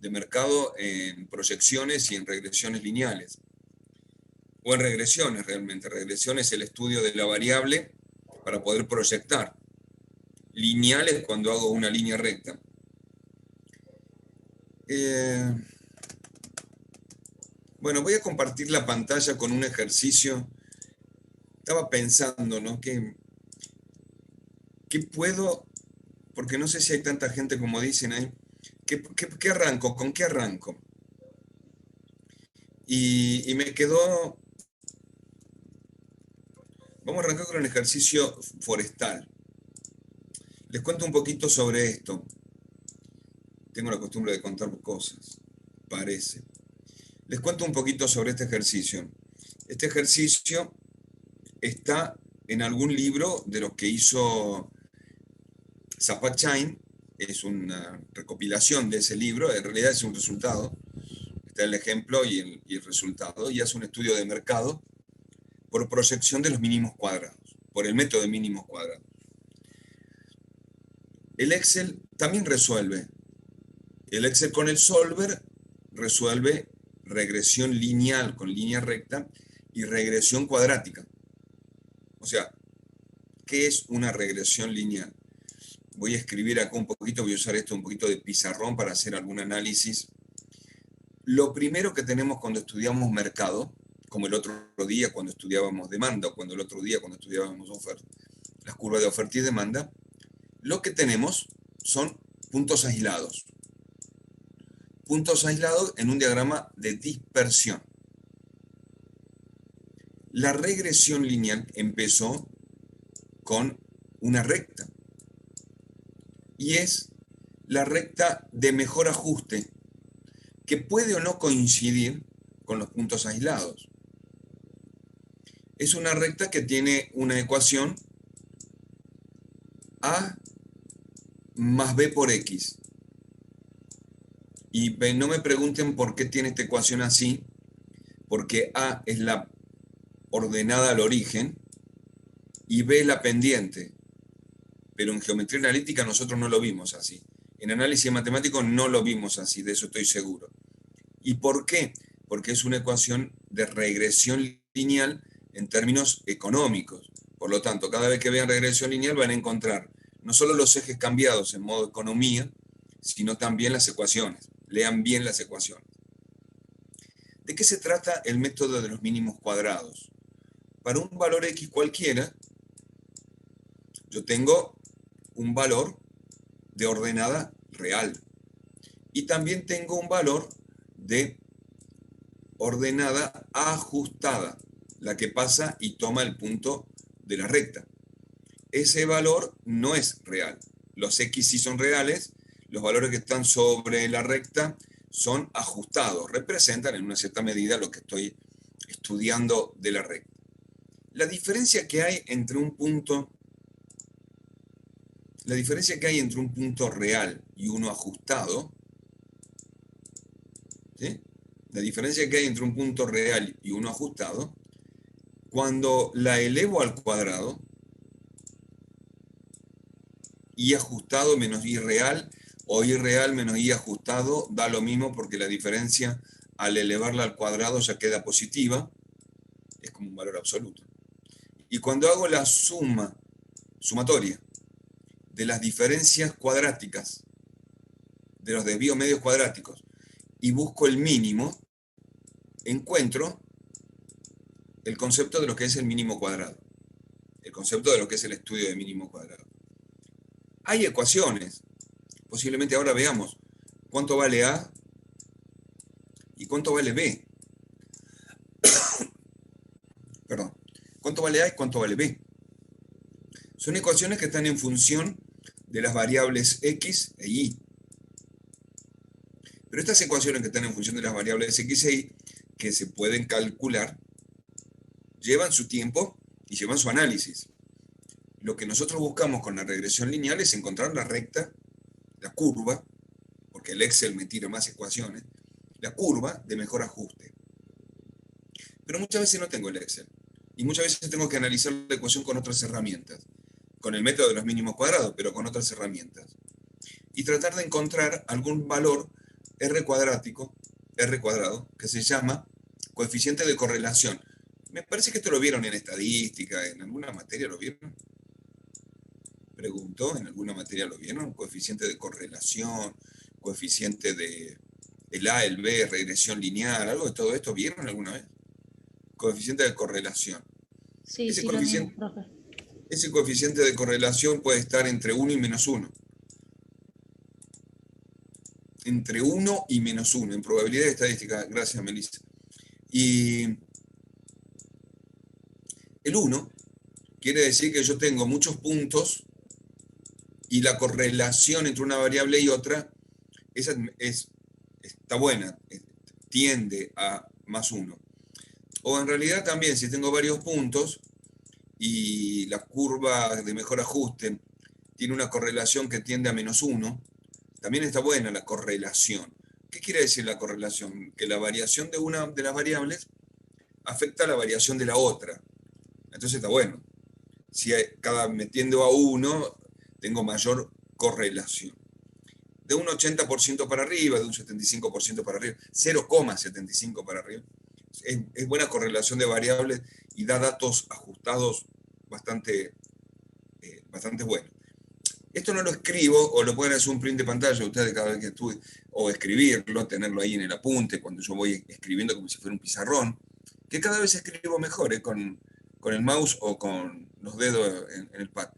de mercado en proyecciones y en regresiones lineales. O en regresiones realmente. Regresión es el estudio de la variable para poder proyectar. Lineal es cuando hago una línea recta. Bueno, voy a compartir la pantalla con un ejercicio. Estaba pensando, ¿no? ¿Qué puedo? Porque no sé si hay tanta gente como dicen ahí. ¿Qué arranco? ¿Con qué arranco? Y me quedó... Vamos a arrancar con el ejercicio forestal. Les cuento un poquito sobre esto. Tengo la costumbre de contar cosas, parece. Les cuento un poquito sobre este ejercicio. Este ejercicio está en algún libro de los que hizo Zapatchain. Es una recopilación de ese libro, en realidad es un resultado. Está el ejemplo y el resultado, y hace un estudio de mercado por proyección de los mínimos cuadrados, por el método de mínimos cuadrados. El Excel también resuelve. El Excel con el Solver resuelve regresión lineal con línea recta y regresión cuadrática. O sea, ¿qué es una regresión lineal? Voy a escribir acá un poquito, voy a usar esto un poquito de pizarrón para hacer algún análisis. Lo primero que tenemos cuando estudiamos mercado, como el otro día cuando estudiábamos demanda, o cuando el otro día cuando estudiábamos oferta, las curvas de oferta y demanda, lo que tenemos son puntos aislados. Puntos aislados en un diagrama de dispersión. La regresión lineal empezó con una recta. Y es la recta de mejor ajuste, que puede o no coincidir con los puntos aislados. Es una recta que tiene una ecuación A más B por X. Y no me pregunten por qué tiene esta ecuación así, porque A es la ordenada al origen y B es la pendiente. Pero en geometría analítica nosotros no lo vimos así. En análisis matemático no lo vimos así, de eso estoy seguro. ¿Y por qué? Porque es una ecuación de regresión lineal en términos económicos. Por lo tanto, cada vez que vean regresión lineal van a encontrar no solo los ejes cambiados en modo economía, sino también las ecuaciones. Lean bien las ecuaciones. ¿De qué se trata el método de los mínimos cuadrados? Para un valor X cualquiera, yo tengo un valor de ordenada real. Y también tengo un valor de ordenada ajustada, la que pasa y toma el punto de la recta. Ese valor no es real. Los X sí son reales, los valores que están sobre la recta son ajustados, representan en una cierta medida lo que estoy estudiando de la recta. La diferencia que hay entre un punto real y uno ajustado, ¿sí? La diferencia que hay entre un punto real y uno ajustado, cuando la elevo al cuadrado, y ajustado menos y real, o y real menos y ajustado, da lo mismo porque la diferencia al elevarla al cuadrado ya queda positiva, es como un valor absoluto. Y cuando hago la sumatoria de las diferencias cuadráticas, de los desvíos medios cuadráticos, y busco el mínimo, encuentro el concepto de lo que es el mínimo cuadrado, el concepto de lo que es el estudio de mínimo cuadrado. Hay ecuaciones, posiblemente ahora veamos cuánto vale A y cuánto vale B. Perdón, cuánto vale A y cuánto vale B. Son ecuaciones que están en función de las variables X e Y. Pero estas ecuaciones que están en función de las variables X e Y, que se pueden calcular, llevan su tiempo y llevan su análisis. Lo que nosotros buscamos con la regresión lineal es encontrar la recta, la curva, porque el Excel me tira más ecuaciones, la curva de mejor ajuste. Pero muchas veces no tengo el Excel. Y muchas veces tengo que analizar la ecuación con otras herramientas. Con el método de los mínimos cuadrados, pero con otras herramientas. Y tratar de encontrar algún valor R cuadrático, R cuadrado, que se llama coeficiente de correlación. Me parece que esto lo vieron en estadística, en alguna materia lo vieron. Preguntó, ¿en alguna materia lo vieron? Coeficiente de correlación, coeficiente de el A, el B, regresión lineal, algo de todo esto, ¿vieron alguna vez? Coeficiente de correlación. Sí, Ese sí, lo vimos, coeficiente, profe. ese coeficiente de correlación puede estar entre 1 y menos 1. Entre 1 y menos 1, en probabilidad estadística. Gracias, Melissa. Y el 1 quiere decir que yo tengo muchos puntos y la correlación entre una variable y otra está buena, tiende a más 1. O en realidad también, si tengo varios puntos y la curva de mejor ajuste tiene una correlación que tiende a menos 1, también está buena la correlación. ¿Qué quiere decir la correlación? Que la variación de una de las variables afecta a la variación de la otra. Entonces está bueno. Si cada me tiendo a 1, tengo mayor correlación. De un 80% para arriba, de un 75% para arriba, 0,75 para arriba. Es buena correlación de variables y da datos ajustados bastante buenos. Esto no lo escribo, o lo pueden hacer un print de pantalla ustedes cada vez que estudien, o escribirlo, tenerlo ahí en el apunte, cuando yo voy escribiendo como si fuera un pizarrón, que cada vez escribo mejor, con el mouse o con los dedos en el pad.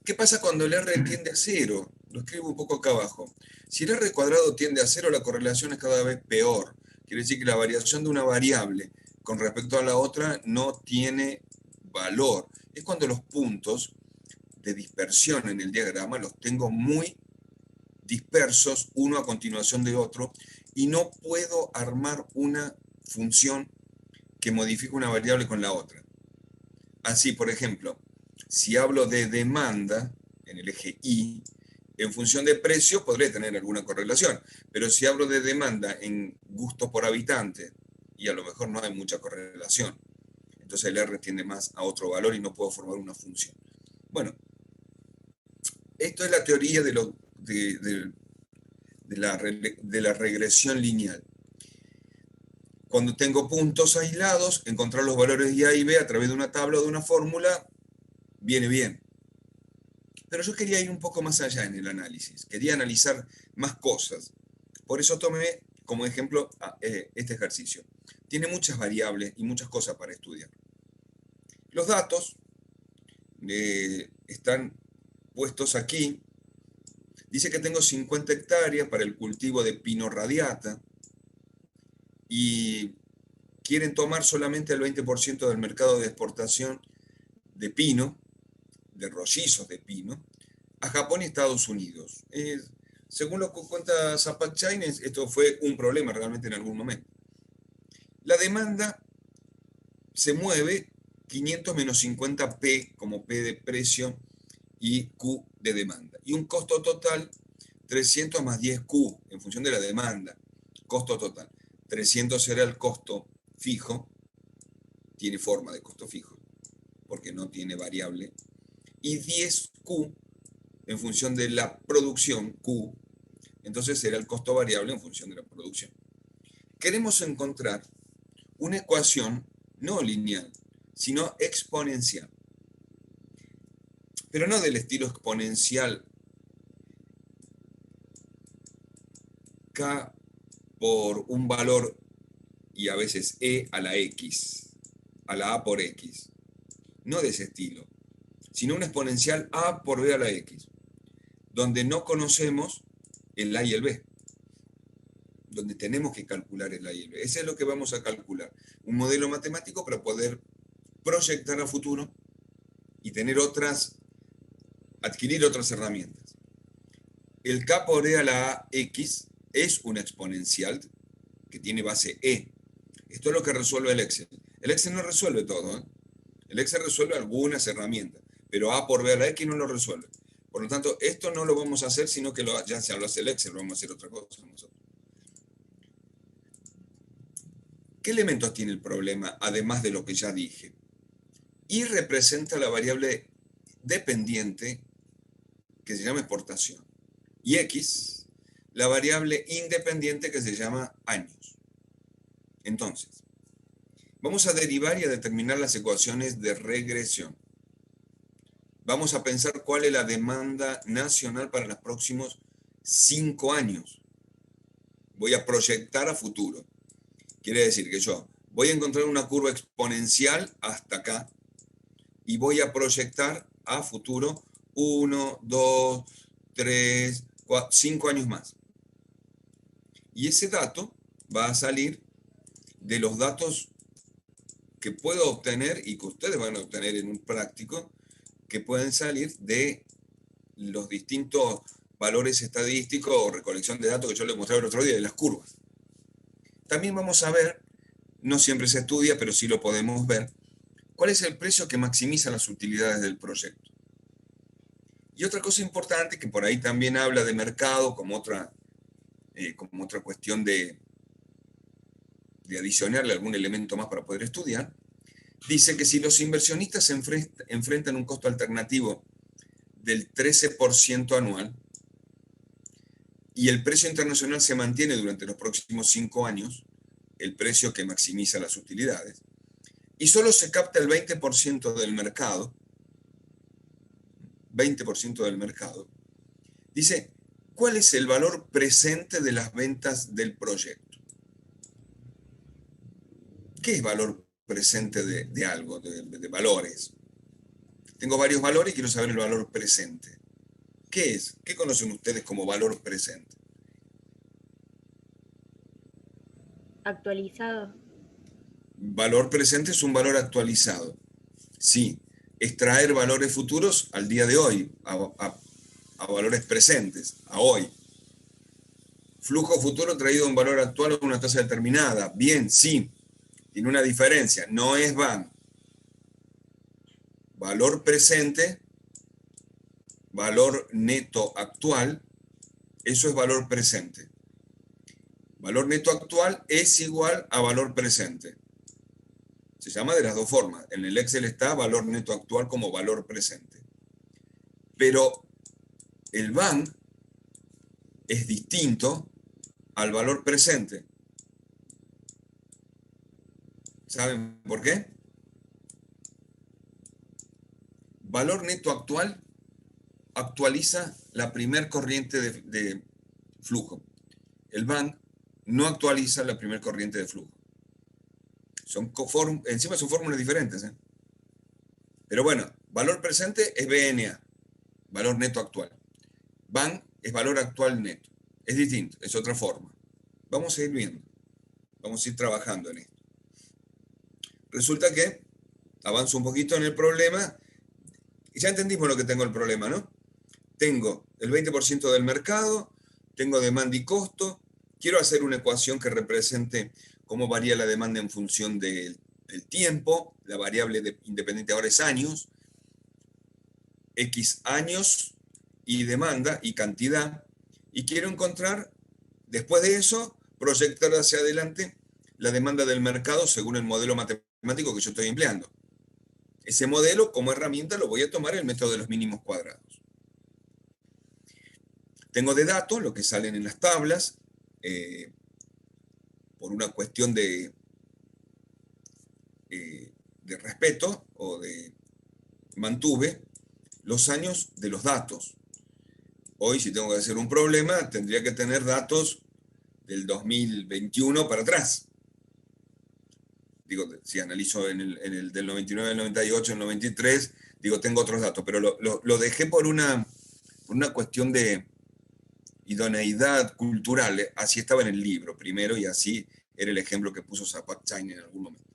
¿Qué pasa cuando el R tiende a 0? Lo escribo un poco acá abajo. Si el R cuadrado tiende a 0, la correlación es cada vez peor. Quiere decir que la variación de una variable con respecto a la otra no tiene valor. Es cuando los puntos de dispersión en el diagrama los tengo muy dispersos, uno a continuación de otro, y no puedo armar una función que modifique una variable con la otra. Así, por ejemplo, si hablo de demanda en el eje Y, en función de precio podré tener alguna correlación, pero si hablo de demanda en gusto por habitante, y a lo mejor no hay mucha correlación, entonces el R tiende más a otro valor y no puedo formar una función. Bueno, esto es la teoría de la regresión lineal. Cuando tengo puntos aislados, encontrar los valores de A y B a través de una tabla o de una fórmula viene bien. Pero yo quería ir un poco más allá en el análisis, quería analizar más cosas. Por eso tomé como ejemplo este ejercicio. Tiene muchas variables y muchas cosas para estudiar. Los datos están puestos aquí. Dice que tengo 50 hectáreas para el cultivo de pino radiata y quieren tomar solamente el 20% del mercado de exportación de pino, de rollizos de pino, a Japón y Estados Unidos. Según lo que cuenta Zapat Chaines, esto fue un problema realmente en algún momento. La demanda se mueve 500 menos 50 P como P de precio y Q de demanda. Y un costo total 300 más 10 Q en función de la demanda. Costo total. 300 será el costo fijo, tiene forma de costo fijo, porque no tiene variable. Y 10 Q en función de la producción, Q, entonces será el costo variable en función de la producción. Queremos encontrar una ecuación no lineal, sino exponencial. Pero no del estilo exponencial K por un valor y a veces E a la X, a la A por X. No de ese estilo, sino una exponencial A por B a la X, donde no conocemos el A y el B, donde tenemos que calcular el A y el B. Ese es lo que vamos a calcular. Un modelo matemático para poder proyectar a futuro y tener adquirir otras herramientas. El K por E a la X es una exponencial que tiene base E. Esto es lo que resuelve el Excel. El Excel no resuelve todo, ¿eh? El Excel resuelve algunas herramientas, pero A por B a la X no lo resuelve. Por lo tanto, esto no lo vamos a hacer, sino que ya se lo hace el Excel, vamos a hacer otra cosa nosotros. ¿Qué elementos tiene el problema, además de lo que ya dije? Y representa la variable dependiente que se llama exportación. Y X la variable independiente que se llama años. Entonces, vamos a derivar y a determinar las ecuaciones de regresión. Vamos a pensar cuál es la demanda nacional para los próximos 5 años. Voy a proyectar a futuro. Quiere decir que yo voy a encontrar una curva exponencial hasta acá y voy a proyectar a futuro 1, 2, 3, 4, 5 años más. Y ese dato va a salir de los datos que puedo obtener y que ustedes van a obtener en un práctico, que pueden salir de los distintos valores estadísticos o recolección de datos que yo les mostraba el otro día, de las curvas. También vamos a ver, no siempre se estudia, pero sí lo podemos ver, cuál es el precio que maximiza las utilidades del proyecto. Y otra cosa importante, que por ahí también habla de mercado como otra cuestión de adicionarle algún elemento más para poder estudiar, dice que si los inversionistas se enfrentan un costo alternativo del 13% anual y el precio internacional se mantiene durante los próximos 5 años, el precio que maximiza las utilidades, y solo se capta el 20% del mercado, dice, ¿cuál es el valor presente de las ventas del proyecto? ¿Qué es valor presente de algo, de valores? Tengo varios valores y quiero saber el valor presente. ¿Qué es? ¿Qué conocen ustedes como valor presente? Actualizado. Valor presente es un valor actualizado. Sí, extraer valores futuros al día de hoy, a valores presentes, a hoy. Flujo futuro traído a un valor actual a una tasa determinada. Bien, sí, tiene una diferencia, no es van. Valor presente, valor neto actual, eso es valor presente. Valor neto actual es igual a valor presente. Se llama de las dos formas. En el Excel está valor neto actual como valor presente. Pero el van es distinto al valor presente. ¿Saben por qué? Valor neto actual actualiza la primer corriente de flujo. El van no actualiza la primer corriente de flujo. Encima son fórmulas diferentes. Pero bueno, valor presente es BNA, valor neto actual. Van es valor actual neto. Es distinto, es otra forma. Vamos a ir viendo. Vamos a ir trabajando en esto. Resulta que avanzo un poquito en el problema. Y ya entendimos lo que tengo el problema, ¿no? Tengo el 20% del mercado, tengo demanda y costo. Quiero hacer una ecuación que represente cómo varía la demanda en función del tiempo. La variable independiente ahora es años. X años y demanda y cantidad. Y quiero encontrar, después de eso, proyectar hacia adelante la demanda del mercado según el modelo matemático que yo estoy empleando. Ese modelo, como herramienta, lo voy a tomar el método de los mínimos cuadrados. Tengo de datos lo que salen en las tablas, por una cuestión de respeto o de mantuve los años de los datos. Hoy, si tengo que hacer un problema, tendría que tener datos del 2021 para atrás. Digo, si analizo en el del 99, el 98, el 93, digo, tengo otros datos, pero lo dejé por una cuestión de idoneidad cultural. Así estaba en el libro primero y así era el ejemplo que puso Zapak Chain en algún momento.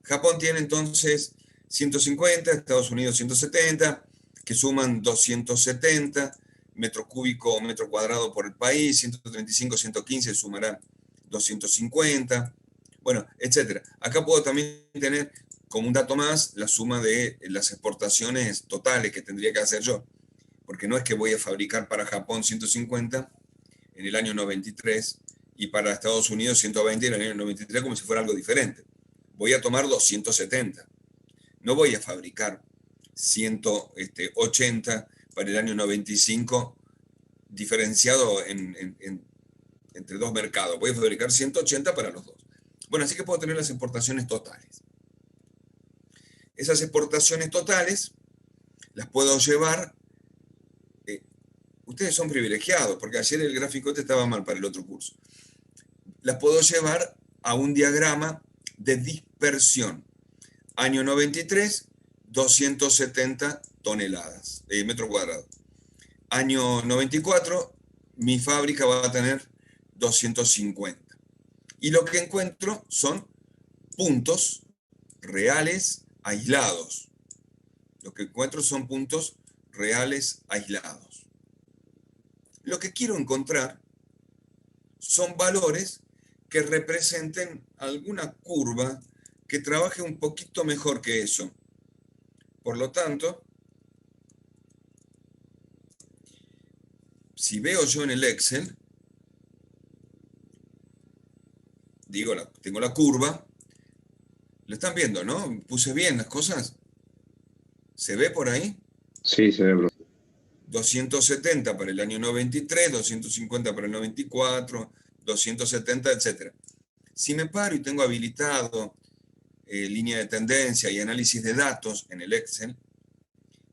Japón tiene entonces 150, Estados Unidos 170, que suman 270 metro cúbico o metro cuadrado por el país, 135, 115 sumará 250, bueno, etcétera. Acá puedo también tener como un dato más la suma de las exportaciones totales que tendría que hacer yo, porque no es que voy a fabricar para Japón 150 en el año 93 y para Estados Unidos 120 en el año 93 como si fuera algo diferente. Voy a tomar 270. No voy a fabricar 180 para el año 95 diferenciado entre dos mercados. Voy a fabricar 180 para los dos. Bueno, así que puedo tener las exportaciones totales. Esas exportaciones totales las puedo llevar. Ustedes son privilegiados, porque ayer el gráfico este estaba mal para el otro curso. Las puedo llevar a un diagrama de dispersión. Año 93, 270 toneladas, metro cuadrado. Año 94, mi fábrica va a tener 250. Y lo que encuentro son puntos reales aislados. Lo que encuentro son puntos reales aislados. Lo que quiero encontrar son valores que representen alguna curva que trabaje un poquito mejor que eso. Por lo tanto, si veo yo en el Excel, digo, tengo la curva, lo están viendo, ¿no? Puse bien las cosas. ¿Se ve por ahí? Sí, se ve, profe. 270 para el año 93, 250 para el 94, 270, etc. Si me paro y tengo habilitado línea de tendencia y análisis de datos en el Excel,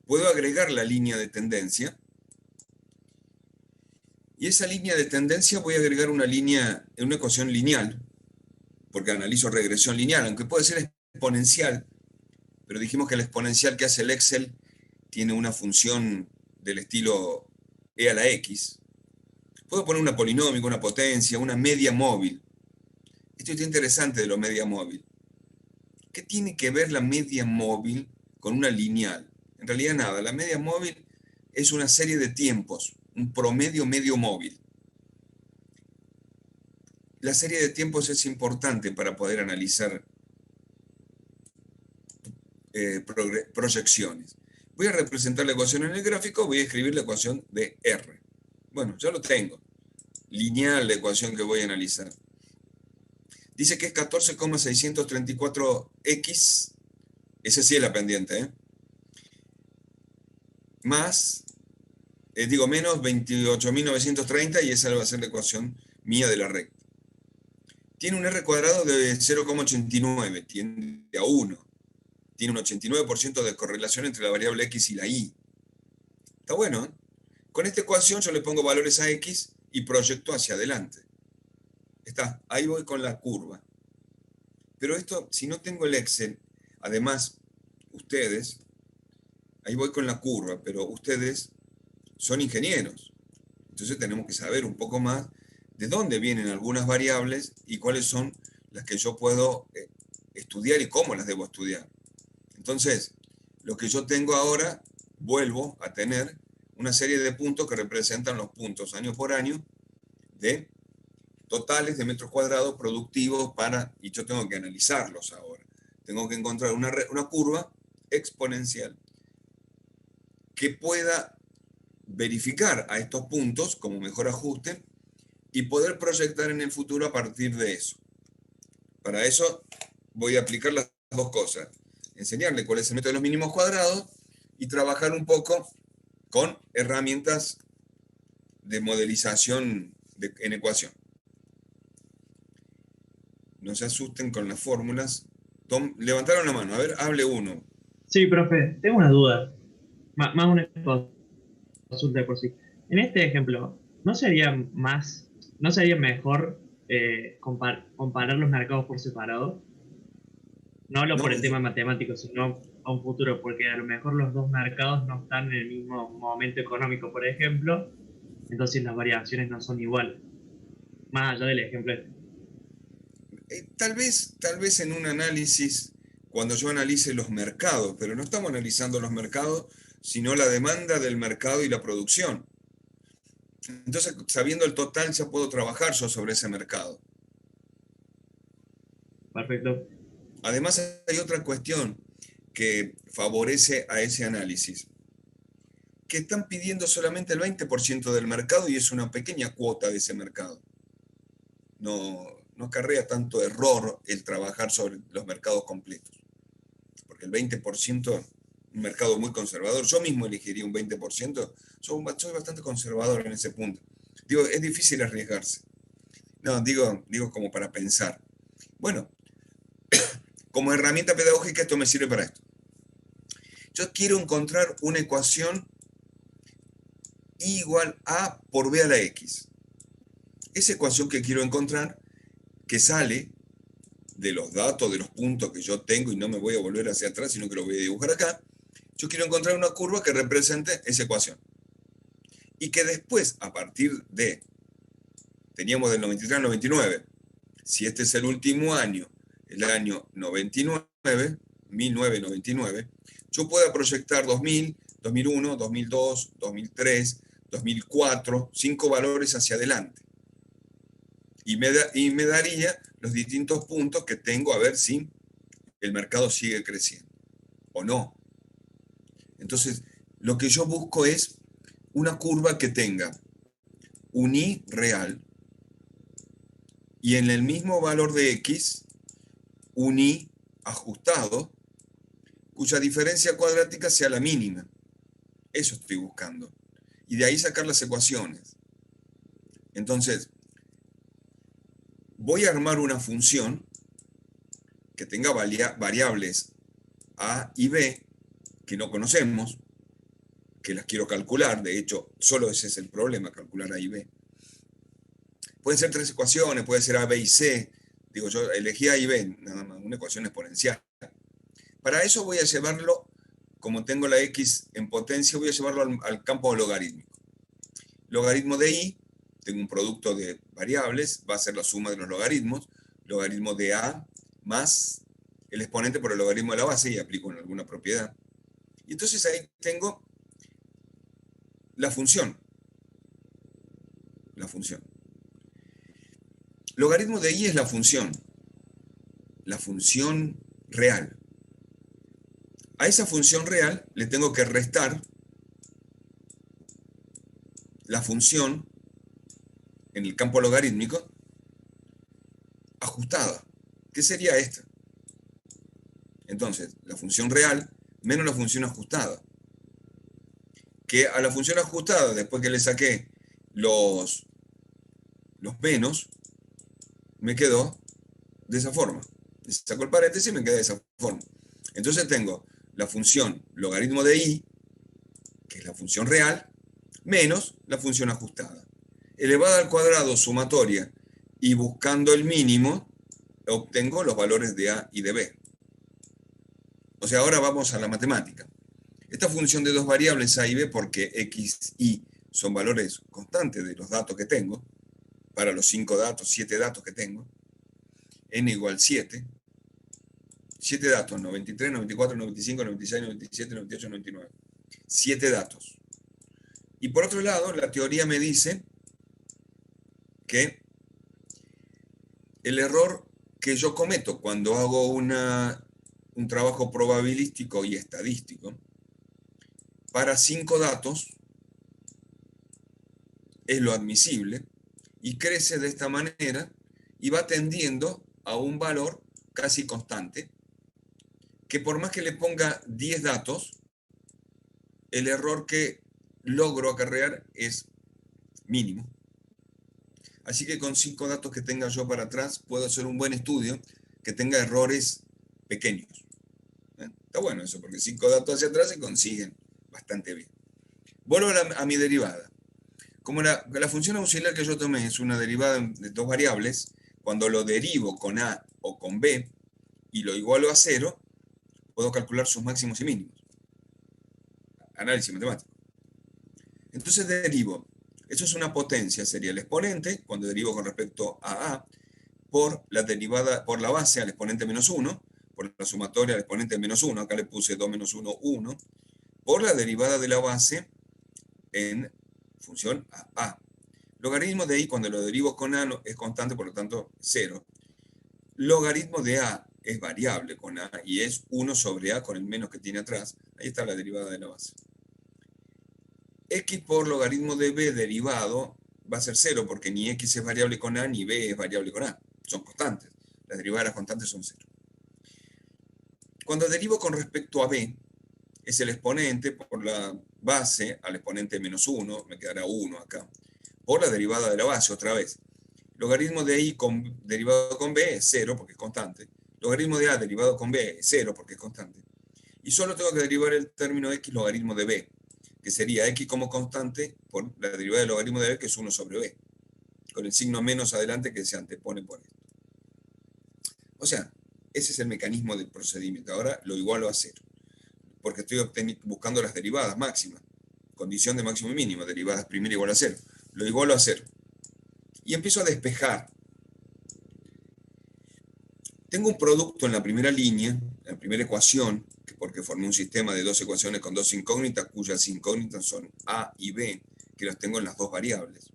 puedo agregar la línea de tendencia. Y esa línea de tendencia voy a agregar una ecuación lineal, porque analizo regresión lineal, aunque puede ser exponencial, pero dijimos que el exponencial que hace el Excel tiene una función del estilo e a la x. Puedo poner una polinómica, una potencia, una media móvil. Esto es interesante de lo media móvil. ¿Qué tiene que ver la media móvil con una lineal? En realidad nada, la media móvil es una serie de tiempos, un promedio medio móvil. La serie de tiempos es importante para poder analizar proyecciones. Voy a representar la ecuación en el gráfico, voy a escribir la ecuación de R. Bueno, ya lo tengo. Lineal la ecuación que voy a analizar. Dice que es 14,634x, ese sí es la pendiente, más, menos 28.930 y esa va a ser la ecuación mía de la recta. Tiene un R cuadrado de 0,89, tiende a 1. Tiene un 89% de correlación entre la variable x y la y. Está bueno, ¿eh? Con esta ecuación yo le pongo valores a x y proyecto hacia adelante. Está, ahí voy con la curva. Pero esto, si no tengo el Excel, además, ustedes, ahí voy con la curva, pero ustedes son ingenieros. Entonces tenemos que saber un poco más de dónde vienen algunas variables y cuáles son las que yo puedo estudiar y cómo las debo estudiar. Entonces, lo que yo tengo ahora, vuelvo a tener una serie de puntos que representan los puntos año por año de totales de metros cuadrados productivos y yo tengo que analizarlos ahora. Tengo que encontrar una curva exponencial que pueda verificar a estos puntos como mejor ajuste y poder proyectar en el futuro a partir de eso. Para eso voy a aplicar las dos cosas. Enseñarle cuál es el método de los mínimos cuadrados y trabajar un poco con herramientas de modelización en ecuación. No se asusten con las fórmulas. Levantaron la mano, a ver, hable uno. Sí, profe, tengo una duda, más una consulta de por sí. En este ejemplo, ¿no sería mejor comparar los mercados por separado? No hablo No, por el tema matemático, sino a un futuro, porque a lo mejor los dos mercados no están en el mismo momento económico, por ejemplo, entonces las variaciones no son iguales. Más allá del ejemplo este. tal vez en un análisis, cuando yo analice los mercados, pero no estamos analizando los mercados, sino la demanda del mercado y la producción. Entonces, sabiendo el total, ya puedo trabajar yo sobre ese mercado. Perfecto. Además, hay otra cuestión que favorece a ese análisis, que están pidiendo solamente el 20% del mercado y es una pequeña cuota de ese mercado. No acarrea tanto error el trabajar sobre los mercados completos, porque el 20% un mercado muy conservador. Yo mismo elegiría un 20%. Soy bastante conservador en ese punto. Digo, es difícil arriesgarse. No, digo como para pensar. Bueno, como herramienta pedagógica esto me sirve para esto. Yo quiero encontrar una ecuación y igual a por b a la x. Esa ecuación que quiero encontrar, que sale de los datos, de los puntos que yo tengo, y no me voy a volver hacia atrás, sino que lo voy a dibujar acá, yo quiero encontrar una curva que represente esa ecuación. Y que después, a partir de, teníamos del 93 al 99, si este es el último año, el año 99, 1999, yo pueda proyectar 2000, 2001, 2002, 2003, 2004, 5 valores hacia adelante. Y me daría los distintos puntos que tengo a ver si el mercado sigue creciendo o no. Entonces, lo que yo busco es una curva que tenga un i real y en el mismo valor de x, un i ajustado, cuya diferencia cuadrática sea la mínima. Eso estoy buscando. Y de ahí sacar las ecuaciones. Entonces, voy a armar una función que tenga variables a y b que no conocemos, que las quiero calcular. De hecho, solo ese es el problema, calcular a y b. Pueden ser 3 ecuaciones, puede ser a, b y c. Digo, yo elegí a y b, nada más, una ecuación exponencial. Para eso voy a llevarlo, como tengo la x en potencia, voy a llevarlo al campo logarítmico. Logaritmo de i, tengo un producto de variables, va a ser la suma de los logaritmos, logaritmo de a más el exponente por el logaritmo de la base, y aplico en alguna propiedad. Y entonces ahí tengo la función. La función. Logaritmo de i es la función real. A esa función real le tengo que restar la función en el campo logarítmico ajustada. ¿Qué sería esta? Entonces, la función real menos la función ajustada. Que a la función ajustada, después que le saqué los menos, me quedó de esa forma. Le saco el paréntesis y me queda de esa forma. Entonces tengo la función logaritmo de i, que es la función real, menos la función ajustada. Elevada al cuadrado sumatoria y buscando el mínimo, obtengo los valores de a y de b. O sea, ahora vamos a la matemática. Esta función de dos variables a y b, porque x, y son valores constantes de los datos que tengo, para los 5 datos, 7 datos que tengo, n igual 7, 7 datos, 93, 94, 95, 96, 97, 98, 99. 7 datos. Y por otro lado, la teoría me dice que el error que yo cometo cuando hago un trabajo probabilístico y estadístico para 5 datos es lo admisible y crece de esta manera y va tendiendo a un valor casi constante que por más que le ponga 10 datos, el error que logro acarrear es mínimo. Así que con 5 datos que tenga yo para atrás, puedo hacer un buen estudio que tenga errores pequeños. Está bueno eso, porque 5 datos hacia atrás se consiguen bastante bien. Vuelvo a mi derivada. Como la función auxiliar que yo tomé es una derivada de dos variables, cuando lo derivo con a o con b y lo igualo a 0, puedo calcular sus máximos y mínimos. Análisis matemático. Entonces derivo. Eso es una potencia, sería el exponente, cuando derivo con respecto a por la derivada, por la base al exponente menos 1, por la sumatoria al exponente menos 1, acá le puse 2 menos 1, 1, por la derivada de la base en función a. Logaritmo de i, cuando lo derivo con a, es constante, por lo tanto 0. Logaritmo de a es variable con a y es 1 sobre a con el menos que tiene atrás. Ahí está la derivada de la base. X por logaritmo de b derivado va a ser 0, porque ni x es variable con a, ni b es variable con a. Son constantes. Las derivadas constantes son 0. Cuando derivo con respecto a b, es el exponente por la base al exponente menos 1, me quedará 1 acá, por la derivada de la base otra vez. Logaritmo de i derivado con b es 0 porque es constante. Logaritmo de a derivado con b es 0 porque es constante. Y solo tengo que derivar el término x logaritmo de b, que sería x como constante por la derivada del logaritmo de b, que es 1 sobre b, con el signo menos adelante que se antepone por esto. O sea, ese es el mecanismo del procedimiento. Ahora lo igualo a 0, porque estoy buscando las derivadas máximas. Condición de máximo y mínimo, derivadas primera igual a 0. Lo igualo a 0. Y empiezo a despejar. Tengo un producto en la primera línea, en la primera ecuación, porque formé un sistema de dos ecuaciones con dos incógnitas, cuyas incógnitas son a y b, que las tengo en las dos variables.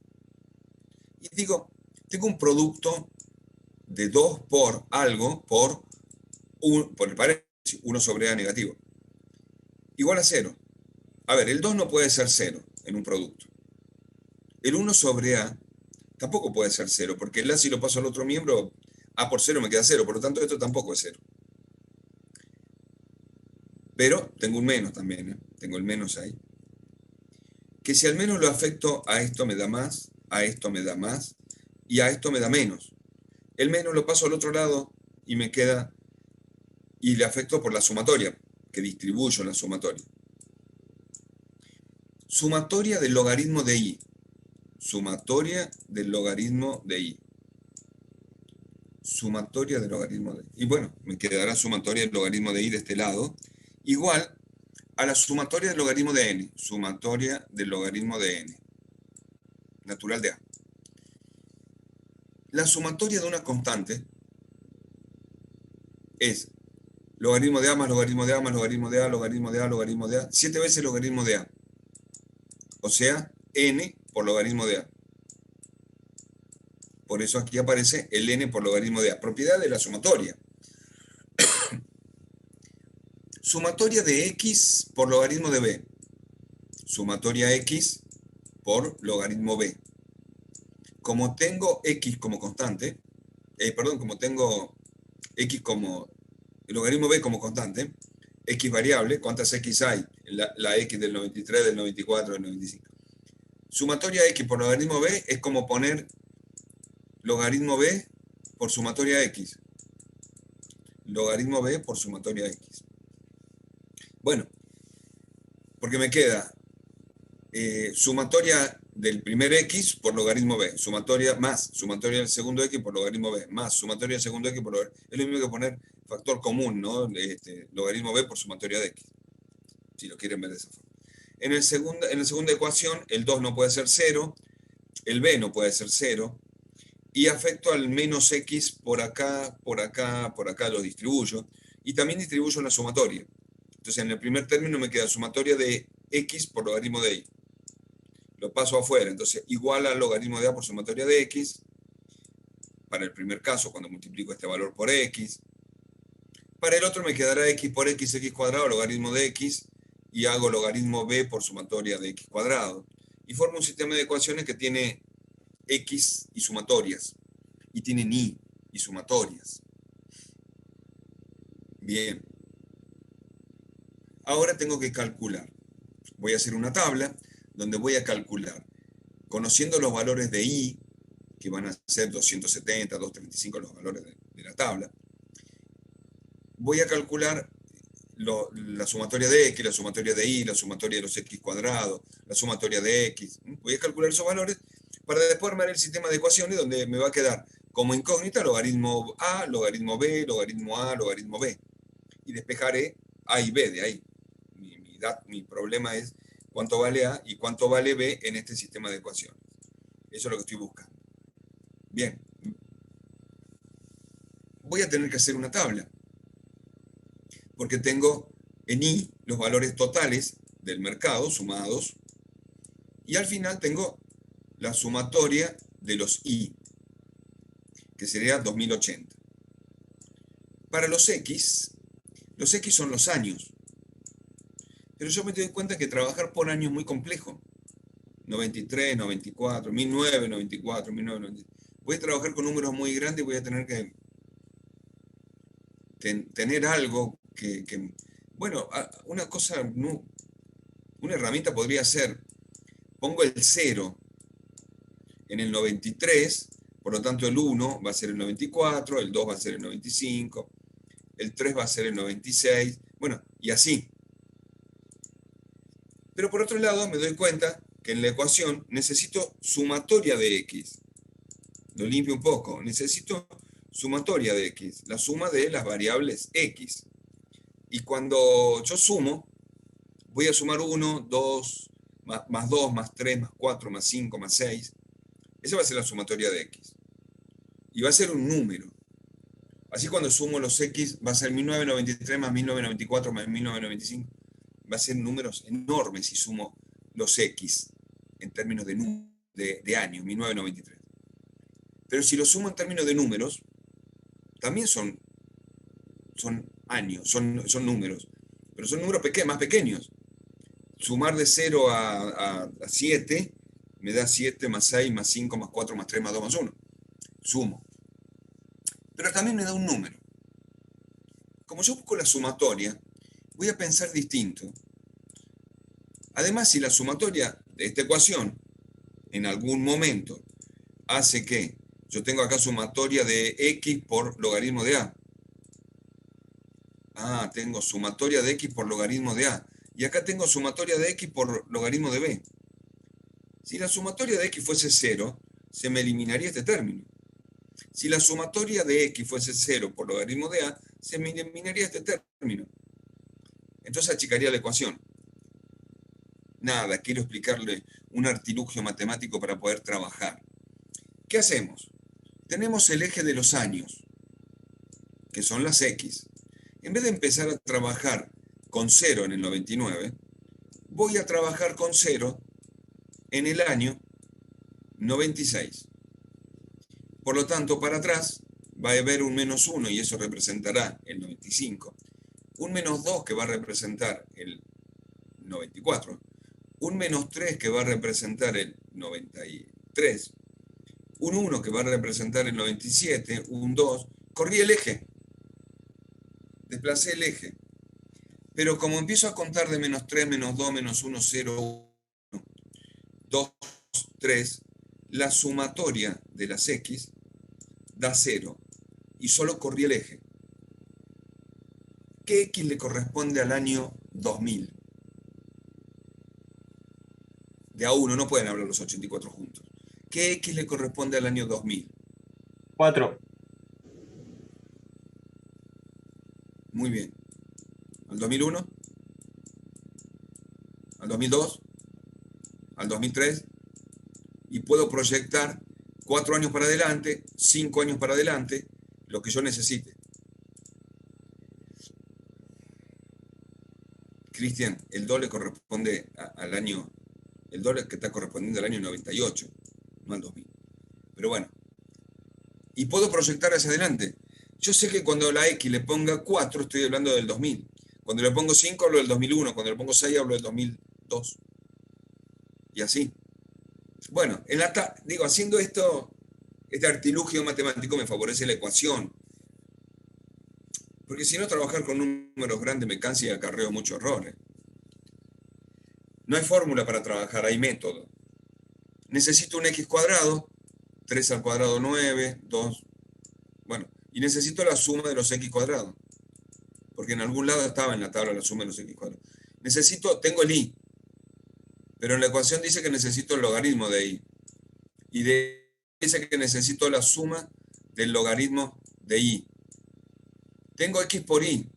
Y digo, tengo un producto de 2 por algo, por el paréntesis, 1 sobre a negativo, igual a 0. A ver, el 2 no puede ser 0 en un producto. El 1 sobre a tampoco puede ser 0, porque el a si lo paso al otro miembro, a por 0 me queda 0, por lo tanto esto tampoco es 0. Pero tengo un menos también, ¿eh? Tengo el menos ahí. Que si al menos lo afecto a esto me da más, a esto me da más, y a esto me da menos. El menos lo paso al otro lado y me queda, y le afecto por la sumatoria, que distribuyo la sumatoria. Sumatoria del logaritmo de i. Sumatoria del logaritmo de i. Sumatoria del logaritmo de i. Y bueno, me quedará sumatoria del logaritmo de i de este lado, igual a la sumatoria del logaritmo de n. Sumatoria del logaritmo de n. Natural de a. La sumatoria de una constante es logaritmo de a más logaritmo de a más logaritmo de a, logaritmo de a, logaritmo de a, 7 veces logaritmo de a. O sea, n por logaritmo de a. Por eso aquí aparece el n por logaritmo de a. Propiedad de la sumatoria. Sumatoria de x por logaritmo de b. Sumatoria x por logaritmo b. Como tengo x como constante, como tengo x como el logaritmo b como constante, x variable, ¿cuántas x hay? La x del 93, del 94, del 95. Sumatoria x por logaritmo b es como poner logaritmo b por sumatoria x. Logaritmo b por sumatoria x. Bueno, porque me queda sumatoria del primer x por logaritmo b, sumatoria más sumatoria del segundo x por logaritmo b, más sumatoria del segundo x por logaritmo b. Es lo mismo que poner factor común, ¿no? Logaritmo b por sumatoria de x, si lo quieren ver de esa forma. En la segunda ecuación, el 2 no puede ser 0, el b no puede ser 0, y afecto al menos x por acá, por acá, por acá, lo distribuyo, y también distribuyo la sumatoria. Entonces, en el primer término me queda sumatoria de x por logaritmo de y. Lo paso afuera, entonces igual al logaritmo de a por sumatoria de x, para el primer caso, cuando multiplico este valor por x. Para el otro me quedará x por x cuadrado, logaritmo de x, y hago logaritmo b por sumatoria de x cuadrado. Y formo un sistema de ecuaciones que tiene x y sumatorias, y tienen y sumatorias. Bien. Ahora tengo que calcular. Voy a hacer una tabla donde voy a calcular, conociendo los valores de i, que van a ser 270, 235 los valores de la tabla, voy a calcular la sumatoria de x, la sumatoria de y, la sumatoria de los x cuadrados, la sumatoria de x. Voy a calcular esos valores para después armar el sistema de ecuaciones donde me va a quedar como incógnita logaritmo a, logaritmo b, logaritmo a, logaritmo b. Y despejaré a y b de ahí. Mi problema es cuánto vale a y cuánto vale b en este sistema de ecuaciones. Eso es lo que estoy buscando. Bien. Voy a tener que hacer una tabla, porque tengo en i los valores totales del mercado sumados, y al final tengo la sumatoria de los i, que sería 2080. Para los x son los años. Pero yo me doy cuenta que trabajar por años es muy complejo. 93, 94, 1994, 1990. Voy a trabajar con números muy grandes y voy a tener que tener algo que Bueno, una cosa, una herramienta podría ser, pongo el 0 en el 93, por lo tanto el 1 va a ser el 94, el 2 va a ser el 95, el 3 va a ser el 96, bueno, y así. Pero por otro lado me doy cuenta que en la ecuación necesito sumatoria de x. Lo limpio un poco. Necesito sumatoria de x, la suma de las variables x. Y cuando yo sumo, voy a sumar 1, 2, más 2, más 3, más 4, más 5, más 6. Esa va a ser la sumatoria de x. Y va a ser un número. Así cuando sumo los x, va a ser 1993 más 1994 más 1995. Va a ser números enormes si sumo los x en términos de años, 1993. Pero si lo sumo en términos de números, también son años, son números. Pero son números más pequeños. Sumar de 0 a 7 me da 7 más 6 más 5 más 4 más 3 más 2 más 1. Sumo. Pero también me da un número. Como yo busco la sumatoria, voy a pensar distinto. Además, si la sumatoria de esta ecuación en algún momento hace que yo tengo acá sumatoria de x por logaritmo de a. Tengo sumatoria de x por logaritmo de a. Y acá tengo sumatoria de x por logaritmo de b. Si la sumatoria de x fuese 0, se me eliminaría este término. Si la sumatoria de x fuese 0 por logaritmo de a, se me eliminaría este término. Entonces achicaría la ecuación. Nada, quiero explicarle un artilugio matemático para poder trabajar. ¿Qué hacemos? Tenemos el eje de los años, que son las x. En vez de empezar a trabajar con 0 en el 99, voy a trabajar con 0 en el año 96. Por lo tanto, para atrás va a haber un menos 1 y eso representará el 95. Un menos 2 que va a representar el 94. Un menos 3 que va a representar el 93. Un 1 que va a representar el 97. Un 2. Corrí el eje. Desplacé el eje. Pero como empiezo a contar de menos 3, menos 2, menos 1, 0, 1, 2, 3, la sumatoria de las x da 0 y solo corrí el eje. ¿Qué x le corresponde al año 2000? De a 1 no pueden hablar los 84 juntos. ¿Qué x le corresponde al año 2000? 4. Muy bien. ¿Al 2001? ¿Al 2002? ¿Al 2003? Y puedo proyectar 4 años para adelante, 5 años para adelante, lo que yo necesite. Cristian, el doble corresponde al año, el doble que está correspondiendo al año 98, no al 2000. Pero bueno, y puedo proyectar hacia adelante. Yo sé que cuando la X le ponga 4, estoy hablando del 2000. Cuando le pongo 5, hablo del 2001. Cuando le pongo 6, hablo del 2002. Y así. Bueno, haciendo esto, este artilugio matemático me favorece la ecuación. Porque si no, trabajar con números grandes me cansa y acarreo muchos errores. No hay fórmula para trabajar, hay método. Necesito un x cuadrado, 3 al cuadrado 9, 2, bueno, y necesito la suma de los x cuadrados. Porque en algún lado estaba en la tabla la suma de los x cuadrados. Tengo el y, pero en la ecuación dice que necesito el logaritmo de y. Y dice que necesito la suma del logaritmo de y. Tengo x por y.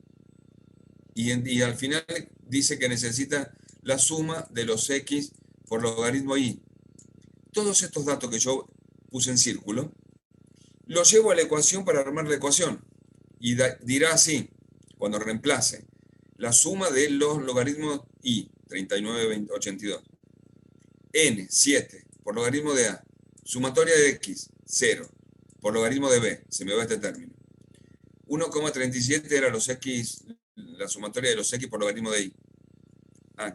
Y al final dice que necesita la suma de los x por logaritmo y. Todos estos datos que yo puse en círculo, los llevo a la ecuación para armar la ecuación. Y dirá así, cuando reemplace, la suma de los logaritmos y, 39, 20, 82. N, 7, por logaritmo de A. Sumatoria de X, 0. Por logaritmo de B, se me va este término. 1,37 era los X, la sumatoria de los X por logaritmo de Y.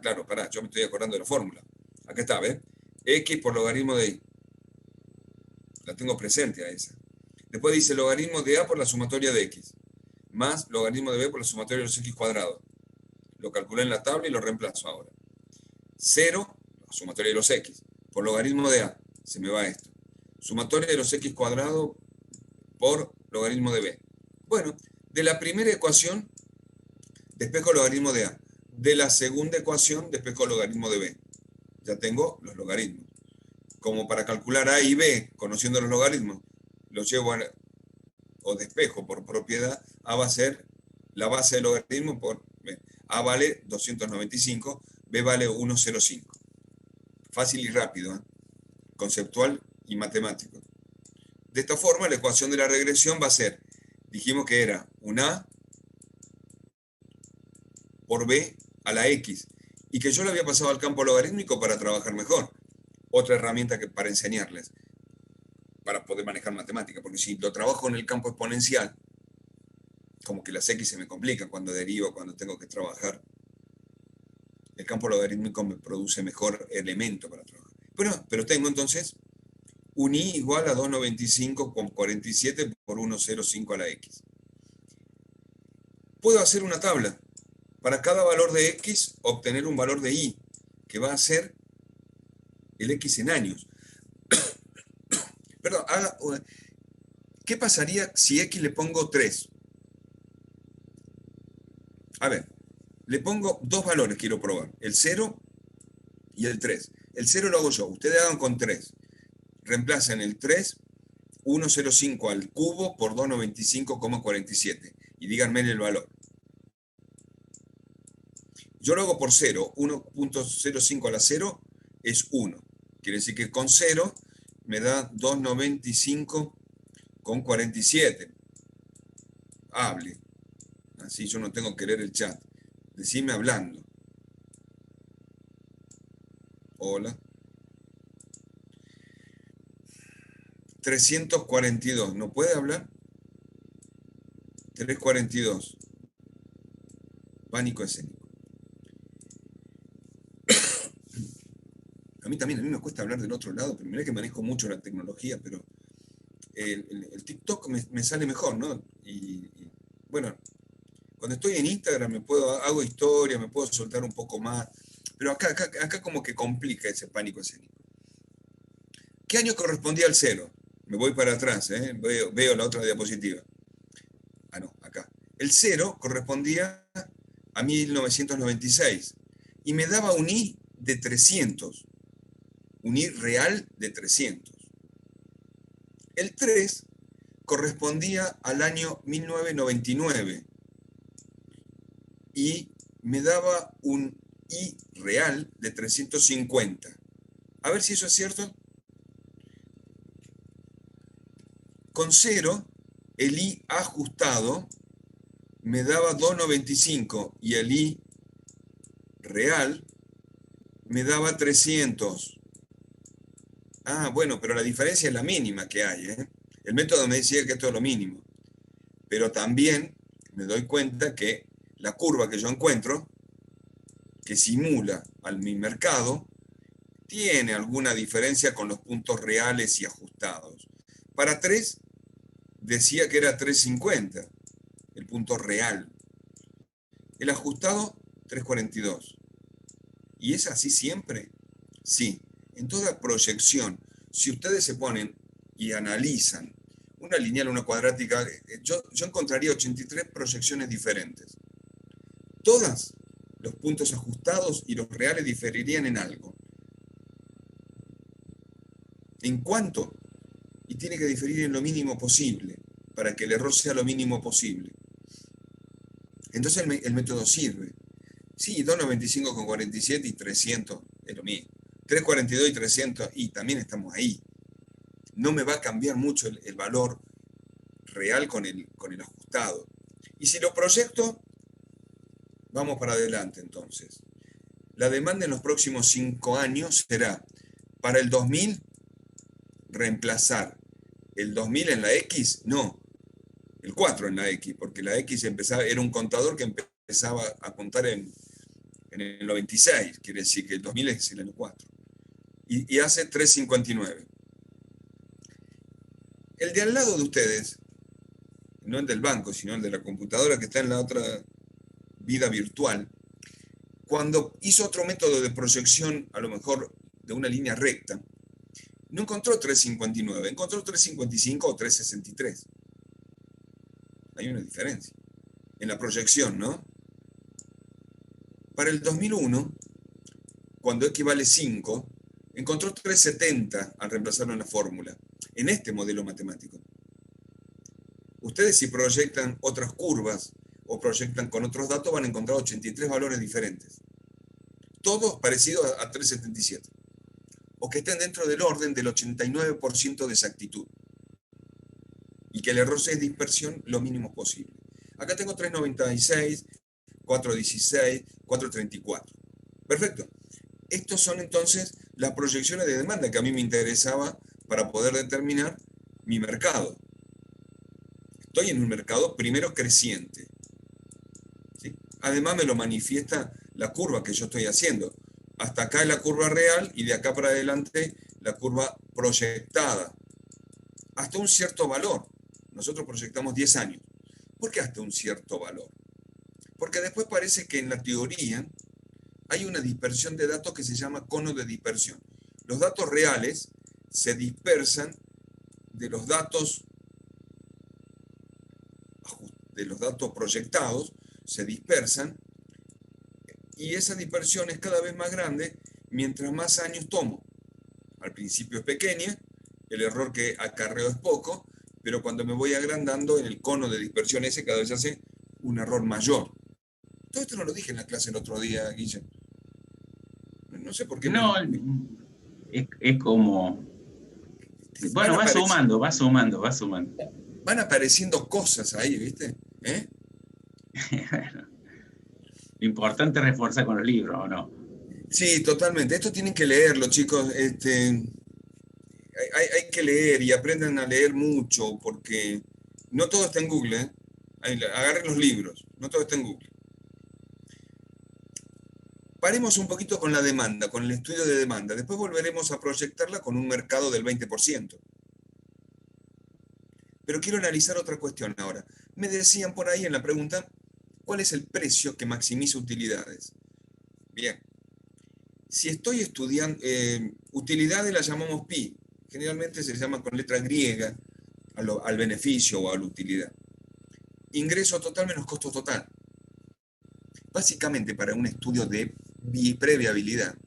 Claro, pará, yo me estoy acordando de la fórmula. Acá está, ¿ves? X por logaritmo de Y. La tengo presente a esa. Después dice logaritmo de A por la sumatoria de X. Más logaritmo de B por la sumatoria de los X cuadrados. Lo calculé en la tabla y lo reemplazo ahora. 0, sumatoria de los x, por logaritmo de a, se me va esto. Sumatoria de los x cuadrado por logaritmo de b. Bueno, de la primera ecuación despejo el logaritmo de a. De la segunda ecuación despejo el logaritmo de b. Ya tengo los logaritmos. Como para calcular a y b, conociendo los logaritmos, los llevo o despejo por propiedad. A va a ser la base del logaritmo por b. A vale 295, b vale 105. Fácil y rápido, ¿eh? Conceptual y matemático. De esta forma, la ecuación de la regresión va a ser, dijimos que era un a por b a la x, y que yo le había pasado al campo logarítmico para trabajar mejor. Otra herramienta que para enseñarles, para poder manejar matemática, porque si lo trabajo en el campo exponencial, como que las x se me complican cuando derivo, cuando tengo que trabajar. El campo logarítmico me produce mejor elemento para trabajar. Bueno, pero tengo entonces un i igual a 295 con 47 por 105 a la x. Puedo hacer una tabla. Para cada valor de x, obtener un valor de y, que va a ser el x en años. Perdón, ¿qué pasaría si x le pongo 3? A ver, le pongo dos valores, quiero probar, el 0 y el 3. El 0 lo hago yo, ustedes hagan con 3. Reemplacen el 3, 105 al cubo por 295,47 y díganme el valor. Yo lo hago por 0, 1.05 a la 0 es 1. Quiere decir que con 0 me da 295,47. Hable. Así yo no tengo que leer el chat. Decime hablando. Hola. 342. ¿No puede hablar? 342. Pánico escénico. A mí me cuesta hablar del otro lado, pero mirá que manejo mucho la tecnología, pero el TikTok me sale mejor, ¿no? Y bueno, cuando estoy en Instagram hago historia, me puedo soltar un poco más, pero acá como que complica ese pánico escénico. ¿Qué año correspondía al 0? Me voy para atrás, veo la otra diapositiva. Ah, no, acá. El 0 correspondía a 1996 y me daba un i de 300. Un i real de 300. El 3 correspondía al año 1999 y me daba un i real de 350. A ver si eso es cierto. Con 0, el i ajustado me daba 295 y el i real me daba 300. Ah, bueno, pero la diferencia es la mínima que hay, ¿eh? El método me decía que esto es lo mínimo. Pero también me doy cuenta que la curva que yo encuentro, que simula al mi mercado, tiene alguna diferencia con los puntos reales y ajustados. Para 3, decía que era 350, el punto real. El ajustado, 342. ¿Y es así siempre? Sí. En toda proyección, si ustedes se ponen y analizan una lineal, una cuadrática, yo encontraría 83 proyecciones diferentes. Todas, los puntos ajustados y los reales diferirían en algo. ¿En cuánto? Y tiene que diferir en lo mínimo posible, para que el error sea lo mínimo posible. Entonces el método sirve. Sí, 295,47 y 300 es lo mismo. 342 y 300, y también estamos ahí. No me va a cambiar mucho el valor real con el ajustado. Y si lo proyecto, vamos para adelante entonces. La demanda en los próximos 5 años será, para el 2000, reemplazar el 2000 en la X, no, el 4 en la X, porque la X era un contador que empezaba a contar en el 96, quiere decir que el 2000 es el año 4. Y hace 359. El de al lado de ustedes, no el del banco, sino el de la computadora que está en la otra vida virtual, Cuando hizo otro método de proyección, a lo mejor de una línea recta, no encontró 359, encontró 355 o 363. Hay una diferencia en la proyección, ¿no? Para el 2001, cuando X vale 5, encontró 370 al reemplazarlo en la fórmula, en este modelo matemático. Ustedes, si proyectan otras curvas o proyectan con otros datos, van a encontrar 83 valores diferentes, todos parecidos a 377, o que estén dentro del orden del 89% de exactitud, y que el error sea de dispersión lo mínimo posible. Acá tengo 396, 416, 434. Perfecto. Estos son entonces las proyecciones de demanda que a mí me interesaba para poder determinar mi mercado. Estoy en un mercado primero creciente, ¿sí? Además me lo manifiesta la curva que yo estoy haciendo. Hasta acá es la curva real y de acá para adelante la curva proyectada. Hasta un cierto valor. Nosotros proyectamos 10 años. ¿Por qué hasta un cierto valor? Porque después parece que en la teoría hay una dispersión de datos que se llama cono de dispersión. Los datos reales se dispersan de los datos proyectados, se dispersan, y esa dispersión es cada vez más grande mientras más años tomo. Al principio es pequeña, el error que acarreo es poco, pero cuando me voy agrandando en el cono de dispersión ese cada vez hace un error mayor. Todo esto no lo dije en la clase el otro día, Guille. No sé por qué No, es como... Bueno, va sumando, va sumando, va sumando. Van apareciendo cosas ahí, ¿viste? Bueno, lo importante es reforzar con los libros, ¿o no? Sí, totalmente. Esto tienen que leerlo, chicos. Hay que leer y aprendan a leer mucho, porque no todo está en Google, ¿eh? Agarren los libros, no todo está en Google. Paremos un poquito con la demanda, con el estudio de demanda. Después volveremos a proyectarla con un mercado del 20%. Pero quiero analizar otra cuestión ahora. Me decían por ahí en la pregunta, ¿cuál es el precio que maximiza utilidades? Bien. Si estoy estudiando, utilidades las llamamos pi. Generalmente se llama con letra griega al beneficio o a la utilidad. Ingreso total menos costo total. Básicamente para un estudio de previabilidad,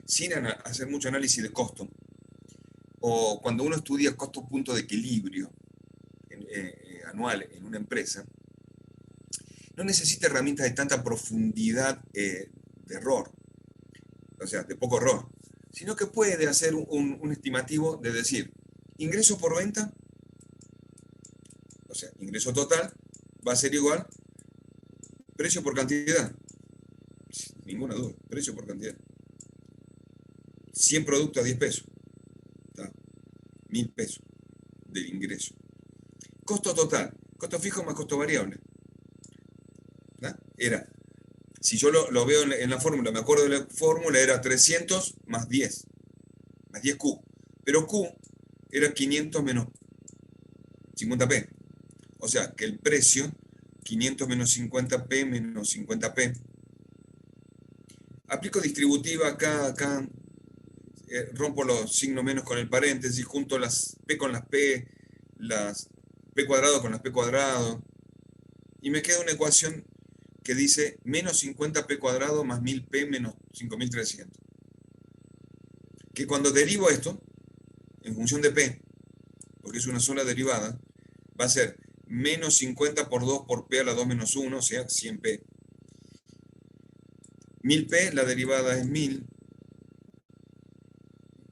sin hacer mucho análisis de costo, o cuando uno estudia costo punto de equilibrio anual en una empresa, no necesita herramientas de tanta profundidad de error, o sea, de poco error, sino que puede hacer un estimativo de decir, ingreso por venta, o sea, ingreso total, va a ser igual, precio por cantidad, sin ninguna duda, precio por cantidad. 100 productos a 10 pesos, ¿tá? 1000 pesos del ingreso. Costo total, costo fijo más costo variable. ¿Tá? Era, si yo lo veo en la fórmula, me acuerdo de la fórmula, era 300 más 10, más 10Q. Pero Q era 500 menos 50P. O sea, que el precio, 500 menos 50P menos 50P. Aplico distributiva acá, rompo los signos menos con el paréntesis, junto las P con las P cuadrado con las P cuadrado, y me queda una ecuación que dice menos 50P cuadrado más 1000P menos 5300. Que cuando derivo esto, en función de P, porque es una sola derivada, va a ser menos 50 por 2 por P a la 2 menos 1, o sea, 100P. 1000P, la derivada es 1000.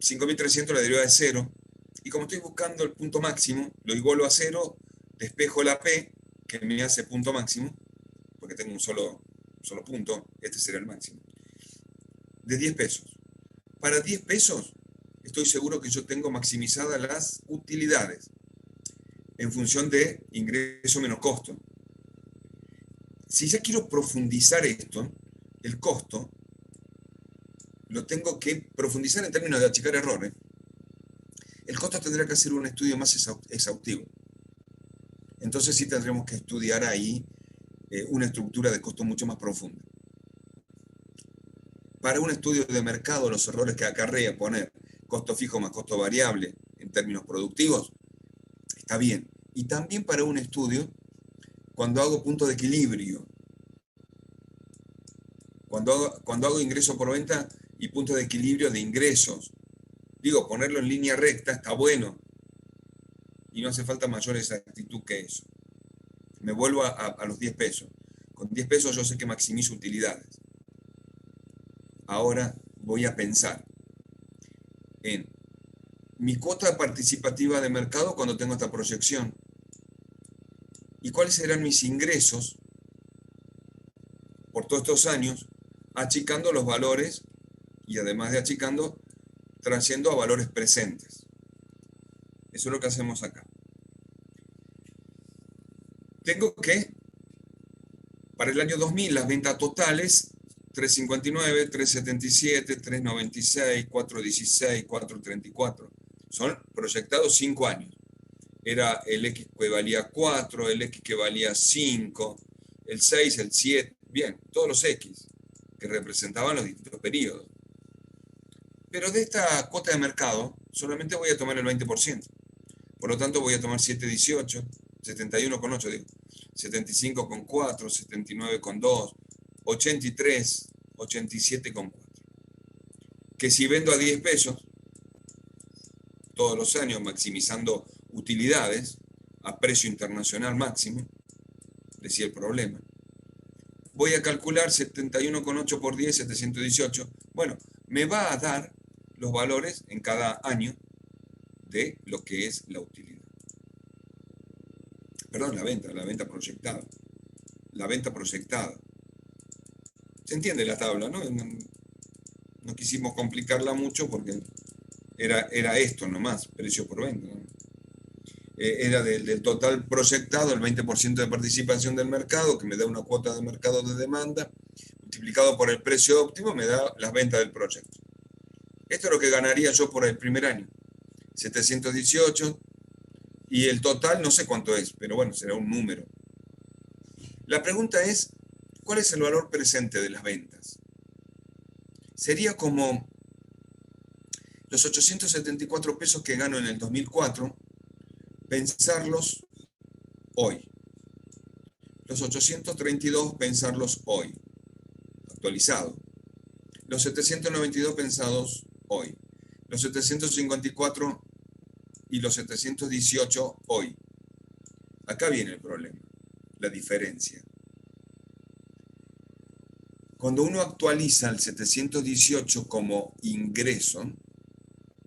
5300, la derivada es 0. Y como estoy buscando el punto máximo, lo igualo a 0, despejo la P, que me hace punto máximo, porque tengo un solo punto, este será el máximo, de 10 pesos. Para 10 pesos, estoy seguro que yo tengo maximizadas las utilidades en función de ingreso menos costo. Si ya quiero profundizar esto, el costo, lo tengo que profundizar en términos de achicar errores. El costo tendrá que hacer un estudio más exhaustivo. Entonces sí tendremos que estudiar ahí una estructura de costo mucho más profunda. para un estudio de mercado, los errores que acarrea poner costo fijo más costo variable en términos productivos, está bien. Y también para un estudio, cuando hago punto de equilibrio, cuando hago ingreso por venta y punto de equilibrio de ingresos. Digo, ponerlo en línea recta está bueno y no hace falta mayor exactitud que eso. Me vuelvo a los 10 pesos. Con 10 pesos yo sé que maximizo utilidades. Ahora voy a pensar en mi cuota participativa de mercado cuando tengo esta proyección y cuáles serán mis ingresos por todos estos años, achicando los valores y además de achicando, trayendo a valores presentes. Eso es lo que hacemos acá. Tengo que, para el año 2000, las ventas totales, 359, 377, 396, 416, 434. Son proyectados 5 años. Era el X que valía 4, el X que valía 5, el 6, el 7, bien, todos los X que representaban los distintos periodos. Pero de esta cuota de mercado solamente voy a tomar el 20%. Por lo tanto voy a tomar 7,18, 71,8 digo, 75,4, 79,2, 83, 87,4. Que si vendo a 10 pesos, todos los años maximizando utilidades a precio internacional máximo, decía el problema, voy a calcular 71,8 por 10, 718. Bueno, me va a dar los valores en cada año de lo que es la utilidad. Perdón, la venta proyectada. La venta proyectada. ¿Se entiende la tabla, no? No quisimos complicarla mucho porque era esto nomás, precio por venta, ¿no? Era del total proyectado, el 20% de participación del mercado, que me da una cuota de mercado de demanda, multiplicado por el precio óptimo, me da las ventas del proyecto. Esto es lo que ganaría yo por el primer año. 718, y el total no sé cuánto es, pero bueno, será un número. La pregunta es, ¿cuál es el valor presente de las ventas? Sería como los 874 pesos que gano en el 2004, pensarlos hoy. Los 832 pensarlos hoy, actualizado. Los 792 pensados hoy. Los 754 y los 718 hoy. Acá viene el problema, la diferencia. Cuando uno actualiza el 718 como ingreso,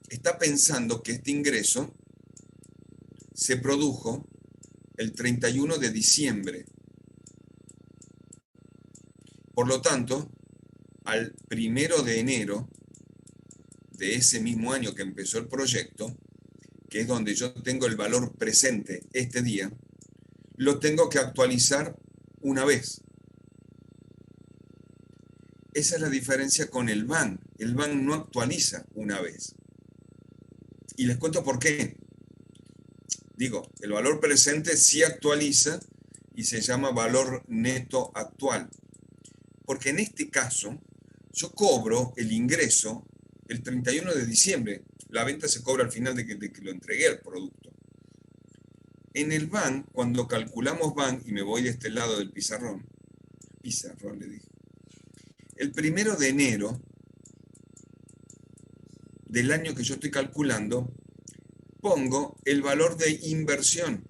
está pensando que este ingreso se produjo el 31 de diciembre. Por lo tanto, al 1 de enero de ese mismo año que empezó el proyecto, que es donde yo tengo el valor presente este día, lo tengo que actualizar una vez. Esa es la diferencia con el BAN. El BAN no actualiza una vez. Y les cuento por qué. Digo, el valor presente sí actualiza y se llama valor neto actual. Porque en este caso, yo cobro el ingreso el 31 de diciembre. La venta se cobra al final de que lo entregué al producto. En el BAN, cuando calculamos BAN, y me voy de este lado del pizarrón le dije, el 1 de enero del año que yo estoy calculando, pongo el valor de inversión.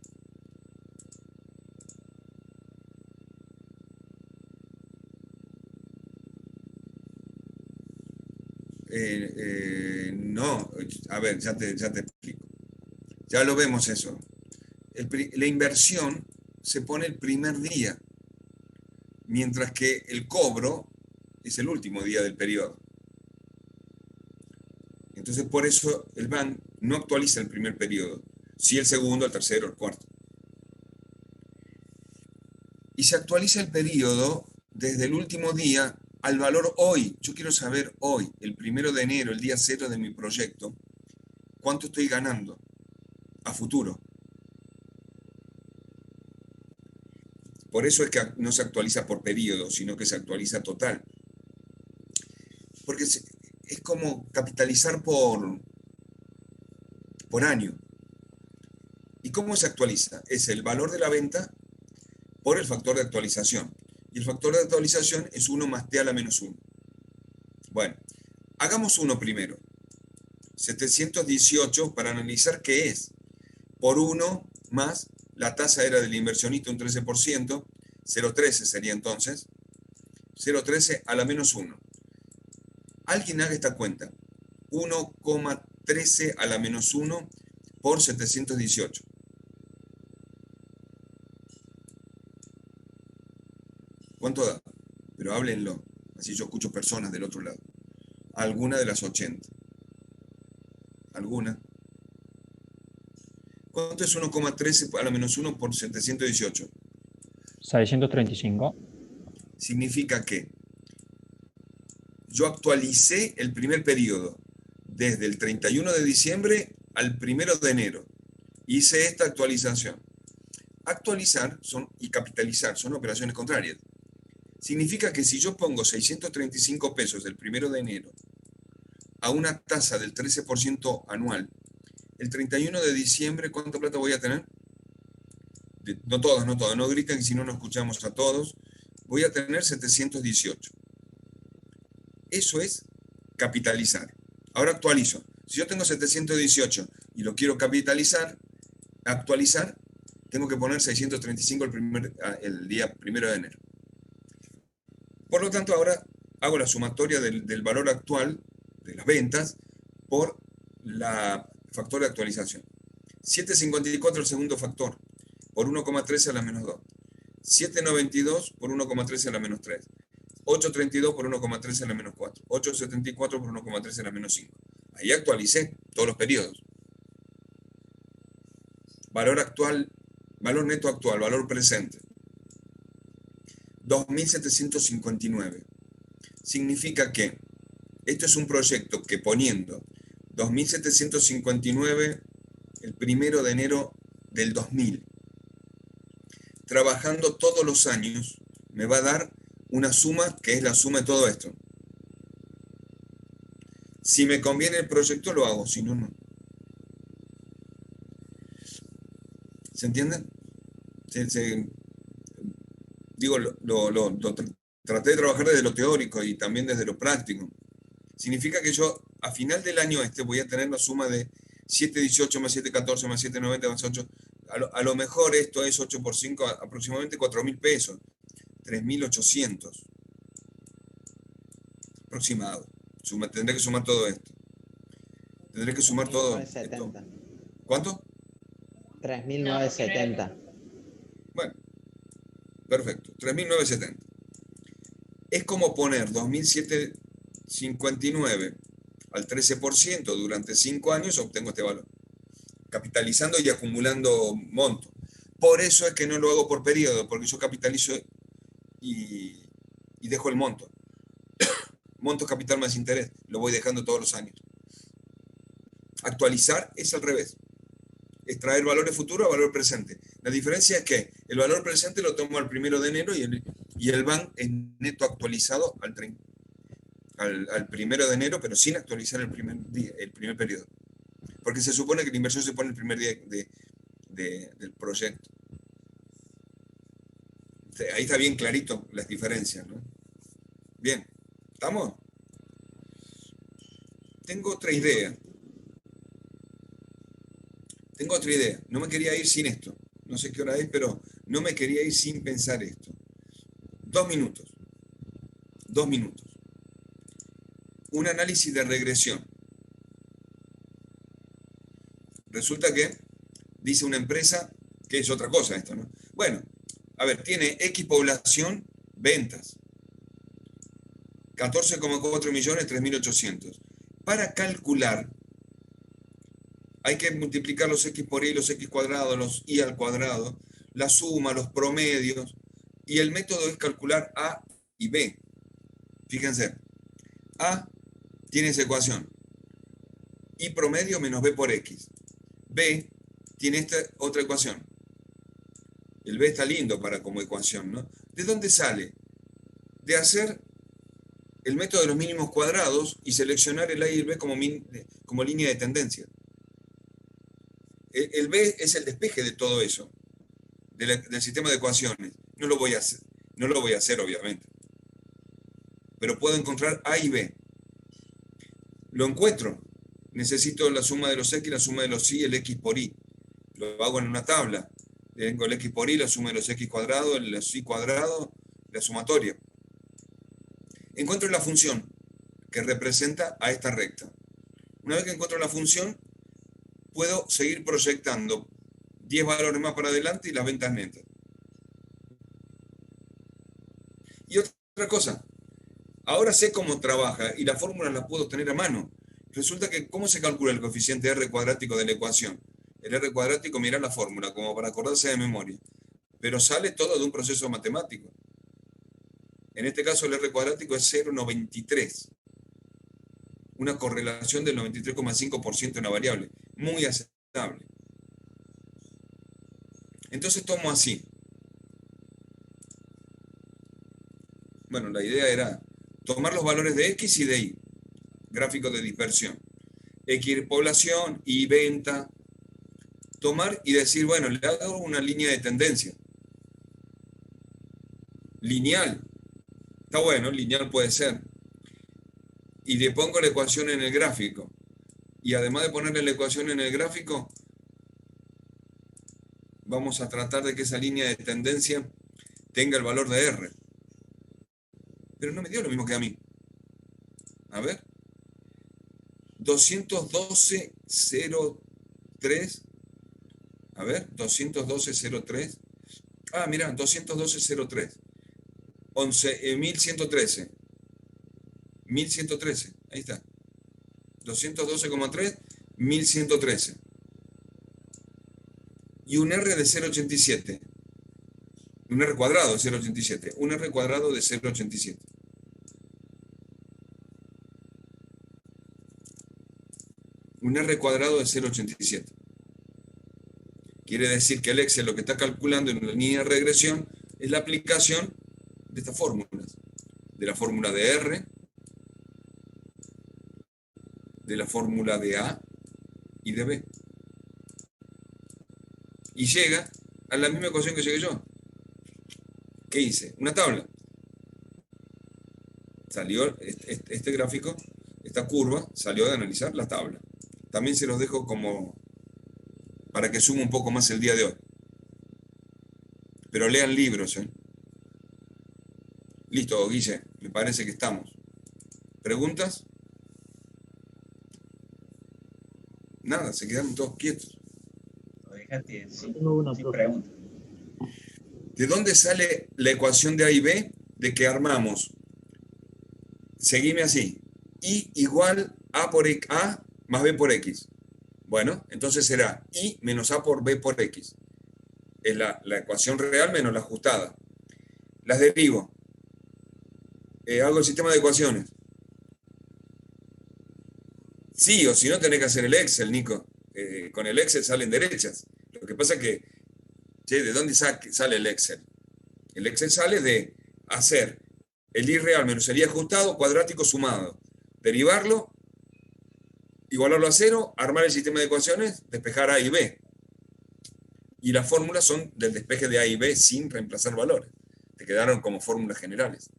No, a ver, ya te explico. Ya lo vemos eso. La inversión se pone el primer día, mientras que el cobro es el último día del periodo. Entonces, por eso el BAN no actualiza el primer periodo, sí el segundo, el tercero, el cuarto. Y se actualiza el periodo desde el último día al valor hoy. Yo quiero saber hoy, el 1 de enero, el día 0 de mi proyecto, cuánto estoy ganando a futuro. Por eso es que no se actualiza por periodo, sino que se actualiza total. como capitalizar por año. ¿Y cómo se actualiza? Es el valor de la venta por el factor de actualización. Y el factor de actualización es 1 más t a la menos 1. Bueno, hagamos uno primero. 718 para analizar qué es. Por 1 más la tasa era del inversionista un 13%, 0,13 sería entonces, 0,13 a la menos 1. Alguien haga esta cuenta. 1,13 a la menos 1 por 718. ¿Cuánto da? Pero háblenlo, así yo escucho personas del otro lado. Alguna de las 80. ¿Alguna? ¿Cuánto es 1,13 a la menos 1 por 718? 635. Significa que yo actualicé el primer periodo desde el 31 de diciembre al 1 de enero. Hice esta actualización. Actualizar y capitalizar son operaciones contrarias. Significa que si yo pongo 635 pesos del 1 de enero a una tasa del 13% anual, el 31 de diciembre, ¿cuánta plata voy a tener? No todos, no griten, si no nos escuchamos a todos. Voy a tener 718. Eso es capitalizar. Ahora actualizo. Si yo tengo 718 y lo quiero actualizar, tengo que poner 635 el día 1 de enero. Por lo tanto, ahora hago la sumatoria del valor actual de las ventas por la factor de actualización. 7,54 el segundo factor, por 1,13 a la menos 2. 7,92 por 1,13 a la menos 3. 8,32 por 1,13 a la menos 4. 8,74 por 1,13 a la menos 5. Ahí actualicé todos los periodos. Valor actual, valor neto actual, valor presente. 2.759. Significa que esto es un proyecto que poniendo 2.759 el 1 de enero del 2000, trabajando todos los años, me va a dar una suma que es la suma de todo esto. Si me conviene el proyecto, lo hago, si no, no. ¿Se entiende? Digo, traté de trabajar desde lo teórico y también desde lo práctico. Significa que yo a final del año voy a tener la suma de 7,18 más 7,14 más 7,90 más 8. A lo mejor esto es 8 por 5, aproximadamente 4.000 pesos. 3.800. Aproximado. Tendré que sumar todo esto. Tendré que sumar todo esto. ¿Cuánto? 3.970. Bueno, perfecto. 3.970. Es como poner 2.759 al 13% durante 5 años, obtengo este valor. Capitalizando y acumulando monto. Por eso es que no lo hago por periodo, porque yo capitalizo y dejo el monto. Monto capital más interés, lo voy dejando todos los años. Actualizar es al revés. Extraer valores futuros a valor presente. La diferencia es que el valor presente lo tomo al 1 de enero y el BAN es neto actualizado al 1 de enero, pero sin actualizar el primer periodo. Porque se supone que la inversión se pone el primer día del proyecto. Ahí está bien clarito las diferencias, ¿no? Bien, ¿estamos? Tengo otra idea. No me quería ir sin esto. No sé qué hora es, pero no me quería ir sin pensar esto. 2 minutos. Un análisis de regresión. Resulta que dice una empresa, que es otra cosa esto, ¿no? Bueno, a ver, tiene X población, ventas. 14,4 millones, 3.800. Para calcular, hay que multiplicar los X por Y, los X cuadrados, los Y al cuadrado, la suma, los promedios, y el método es calcular A y B. Fíjense, A tiene esa ecuación, Y promedio menos B por X. B tiene esta otra ecuación. El B está lindo como ecuación, ¿no? ¿De dónde sale? De hacer el método de los mínimos cuadrados y seleccionar el A y el B como línea de tendencia. El B es el despeje de todo eso, del sistema de ecuaciones. No lo voy a hacer, obviamente. Pero puedo encontrar A y B. Lo encuentro. Necesito la suma de los X, la suma de los Y, el X por Y. Lo hago en una tabla. Tengo el X por Y, la suma de los X cuadrados, el Y cuadrado, la sumatoria. Encuentro la función que representa a esta recta. Una vez que encuentro la función, puedo seguir proyectando 10 valores más para adelante y las ventas netas. Y otra cosa, ahora sé cómo trabaja y las fórmulas las puedo tener a mano. Resulta que, ¿cómo se calcula el coeficiente R cuadrático de la ecuación? El R cuadrático, mirá la fórmula, como para acordarse de memoria. Pero sale todo de un proceso matemático. En este caso el R cuadrático es 0,93. Una correlación del 93,5% en la variable. Muy aceptable. Entonces tomo así. Bueno, la idea era tomar los valores de X y de Y. Gráfico de dispersión. X población, Y venta. Tomar y decir, bueno, le hago una línea de tendencia. Lineal. Está bueno, lineal puede ser. Y le pongo la ecuación en el gráfico. Y además de ponerle la ecuación en el gráfico, vamos a tratar de que esa línea de tendencia tenga el valor de R. Pero no me dio lo mismo que a mí. A ver. 212.03. A ver, 212.03. Ah, mirá, 212.03. 11.113. 1113. Ahí está. 212,3, 1113. Y un R de 0,87. Un R cuadrado de 0,87. Un R cuadrado de 0,87. Un R cuadrado de 0,87. Quiere decir que el Excel lo que está calculando en una línea de regresión es la aplicación de estas fórmulas. De la fórmula de R, de la fórmula de A y de B. Y llega a la misma ecuación que llegué yo. ¿Qué hice? Una tabla. Salió este gráfico, esta curva, salió de analizar la tabla. También se los dejo como para que sume un poco más el día de hoy. Pero lean libros, ¿eh? Listo, Guille, me parece que estamos. ¿Preguntas? Nada, se quedaron todos quietos. Lo dejaste sin Profe. pregunta. ¿De dónde sale la ecuación de A y B? De que armamos, seguime así, Y igual A por A más B por X. Bueno, entonces será Y menos A por B por X. Es la ecuación real menos la ajustada. Las derivo. Hago el sistema de ecuaciones. Sí, o si no tenés que hacer el Excel, Nico. Con el Excel salen derechas. Lo que pasa es que, che, ¿de dónde sale el Excel? El Excel sale de hacer el Y real menos el Y ajustado cuadrático sumado. Derivarlo, igualarlo a 0, armar el sistema de ecuaciones, despejar A y B. Y las fórmulas son del despeje de A y B sin reemplazar valores. Te quedaron como fórmulas generales.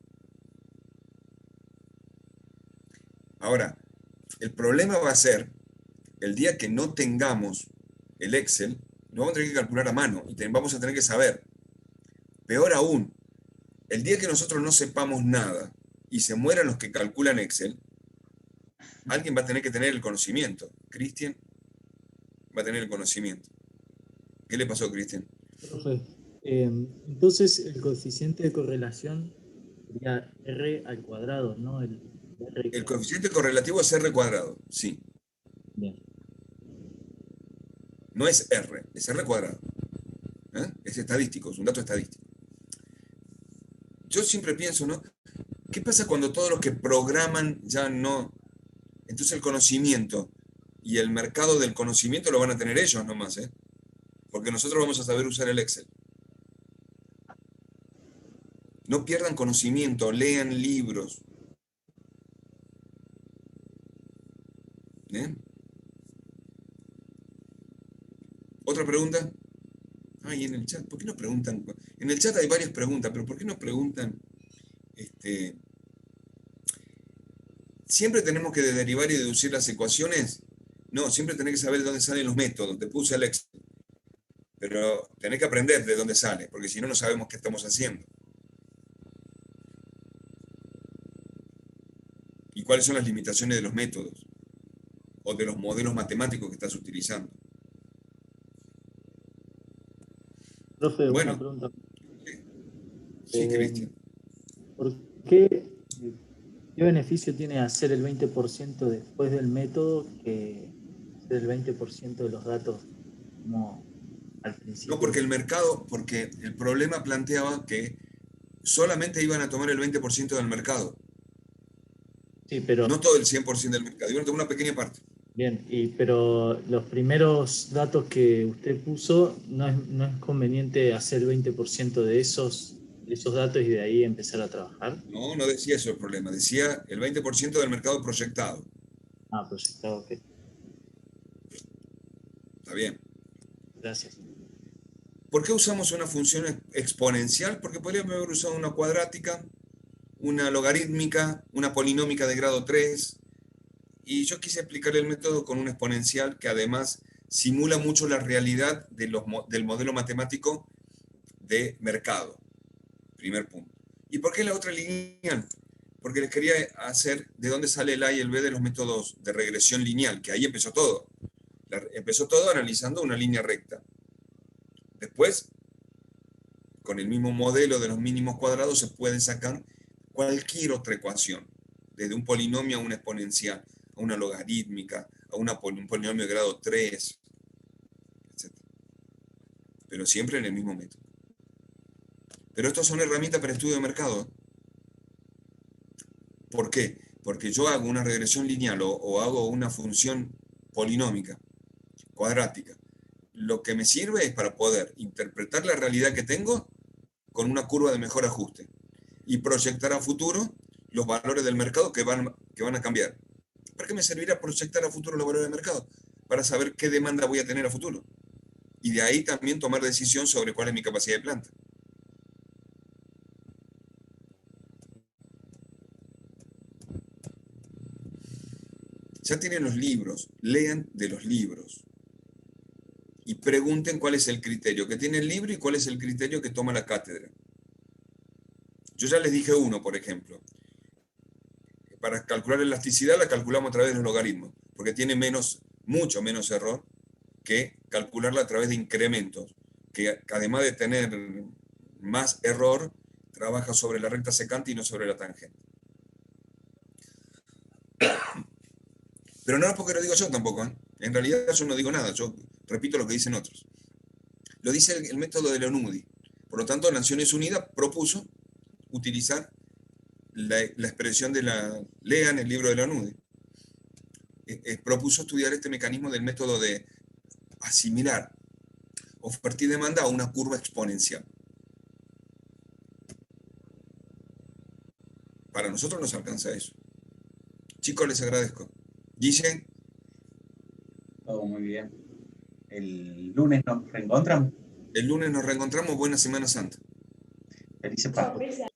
Ahora, el problema va a ser el día que no tengamos el Excel, lo vamos a tener que calcular a mano y vamos a tener que saber. Peor aún, el día que nosotros no sepamos nada y se mueran los que calculan Excel, alguien va a tener que tener el conocimiento. Cristian va a tener el conocimiento. ¿Qué le pasó a Cristian? Profe, entonces el coeficiente de correlación sería R al cuadrado, ¿no? El coeficiente correlativo es R cuadrado, sí. Bien. No es R, es R cuadrado. Es estadístico, es un dato estadístico. Yo siempre pienso, ¿no? ¿Qué pasa cuando todos los que programan ya no? Entonces el conocimiento y el mercado del conocimiento lo van a tener ellos nomás, ¿eh? Porque nosotros vamos a saber usar el Excel. No pierdan conocimiento, lean libros. ¿Bien? ¿Otra pregunta? Ay, en el chat, ¿por qué no preguntan? En el chat hay varias preguntas, pero ¿por qué no preguntan? ¿Siempre tenemos que derivar y deducir las ecuaciones? No, siempre tenés que saber de dónde salen los métodos. Te puse el Excel. Pero tenés que aprender de dónde sale, porque si no, no sabemos qué estamos haciendo. Y cuáles son las limitaciones de los métodos o de los modelos matemáticos que estás utilizando. Profe, Bueno, una pregunta. sí, Cristian. ¿Por qué beneficio tiene hacer el 20% después del método que hacer el 20% de los datos como al principio? No, porque el mercado, porque el problema planteaba que solamente iban a tomar el 20% del mercado. Sí, pero... No todo el 100% del mercado, iban a tomar una pequeña parte. Bien, pero los primeros datos que usted puso, ¿no es conveniente hacer el 20% de esos datos y de ahí empezar a trabajar? No, no decía eso el problema, decía el 20% del mercado proyectado. Ah, proyectado, ok. Está bien. Gracias. ¿Por qué usamos una función exponencial? Porque podríamos haber usado una cuadrática, una logarítmica, una polinómica de grado 3, y yo quise explicar el método con una exponencial que además simula mucho la realidad de del modelo matemático de mercado. Primer punto. ¿Y por qué la otra lineal? Porque les quería hacer de dónde sale el A y el B de los métodos de regresión lineal, que ahí empezó todo. Empezó todo analizando una línea recta. Después, con el mismo modelo de los mínimos cuadrados, se puede sacar cualquier otra ecuación, desde un polinomio a una exponencial, a una logarítmica, a un polinomio de grado 3, etc. Pero siempre en el mismo método. Pero estas son herramientas para estudio de mercado. ¿Por qué? Porque yo hago una regresión lineal o hago una función polinómica, cuadrática. Lo que me sirve es para poder interpretar la realidad que tengo con una curva de mejor ajuste y proyectar a futuro los valores del mercado que van a cambiar. ¿Para qué me servirá proyectar a futuro los valores del mercado? Para saber qué demanda voy a tener a futuro. Y de ahí también tomar decisión sobre cuál es mi capacidad de planta. Ya tienen los libros, lean de los libros. Y pregunten cuál es el criterio que tiene el libro y cuál es el criterio que toma la cátedra. Yo ya les dije uno, por ejemplo. Para calcular elasticidad la calculamos a través de los logaritmos, porque tiene mucho menos error que calcularla a través de incrementos, que además de tener más error, trabaja sobre la recta secante y no sobre la tangente. Pero no es porque lo digo yo tampoco, ¿eh? En realidad yo no digo nada, yo repito lo que dicen otros. Lo dice el método de Leonudi. Por lo tanto, Naciones Unidas propuso utilizar la expresión de lean el libro de Leonudi. Propuso estudiar este mecanismo del método de asimilar oferta y demanda a una curva exponencial. Para nosotros nos alcanza eso. Chicos, les agradezco. Dicen. Todo muy bien. El lunes nos reencontramos. El lunes nos reencontramos. Buena Semana Santa. Felices Pascuas.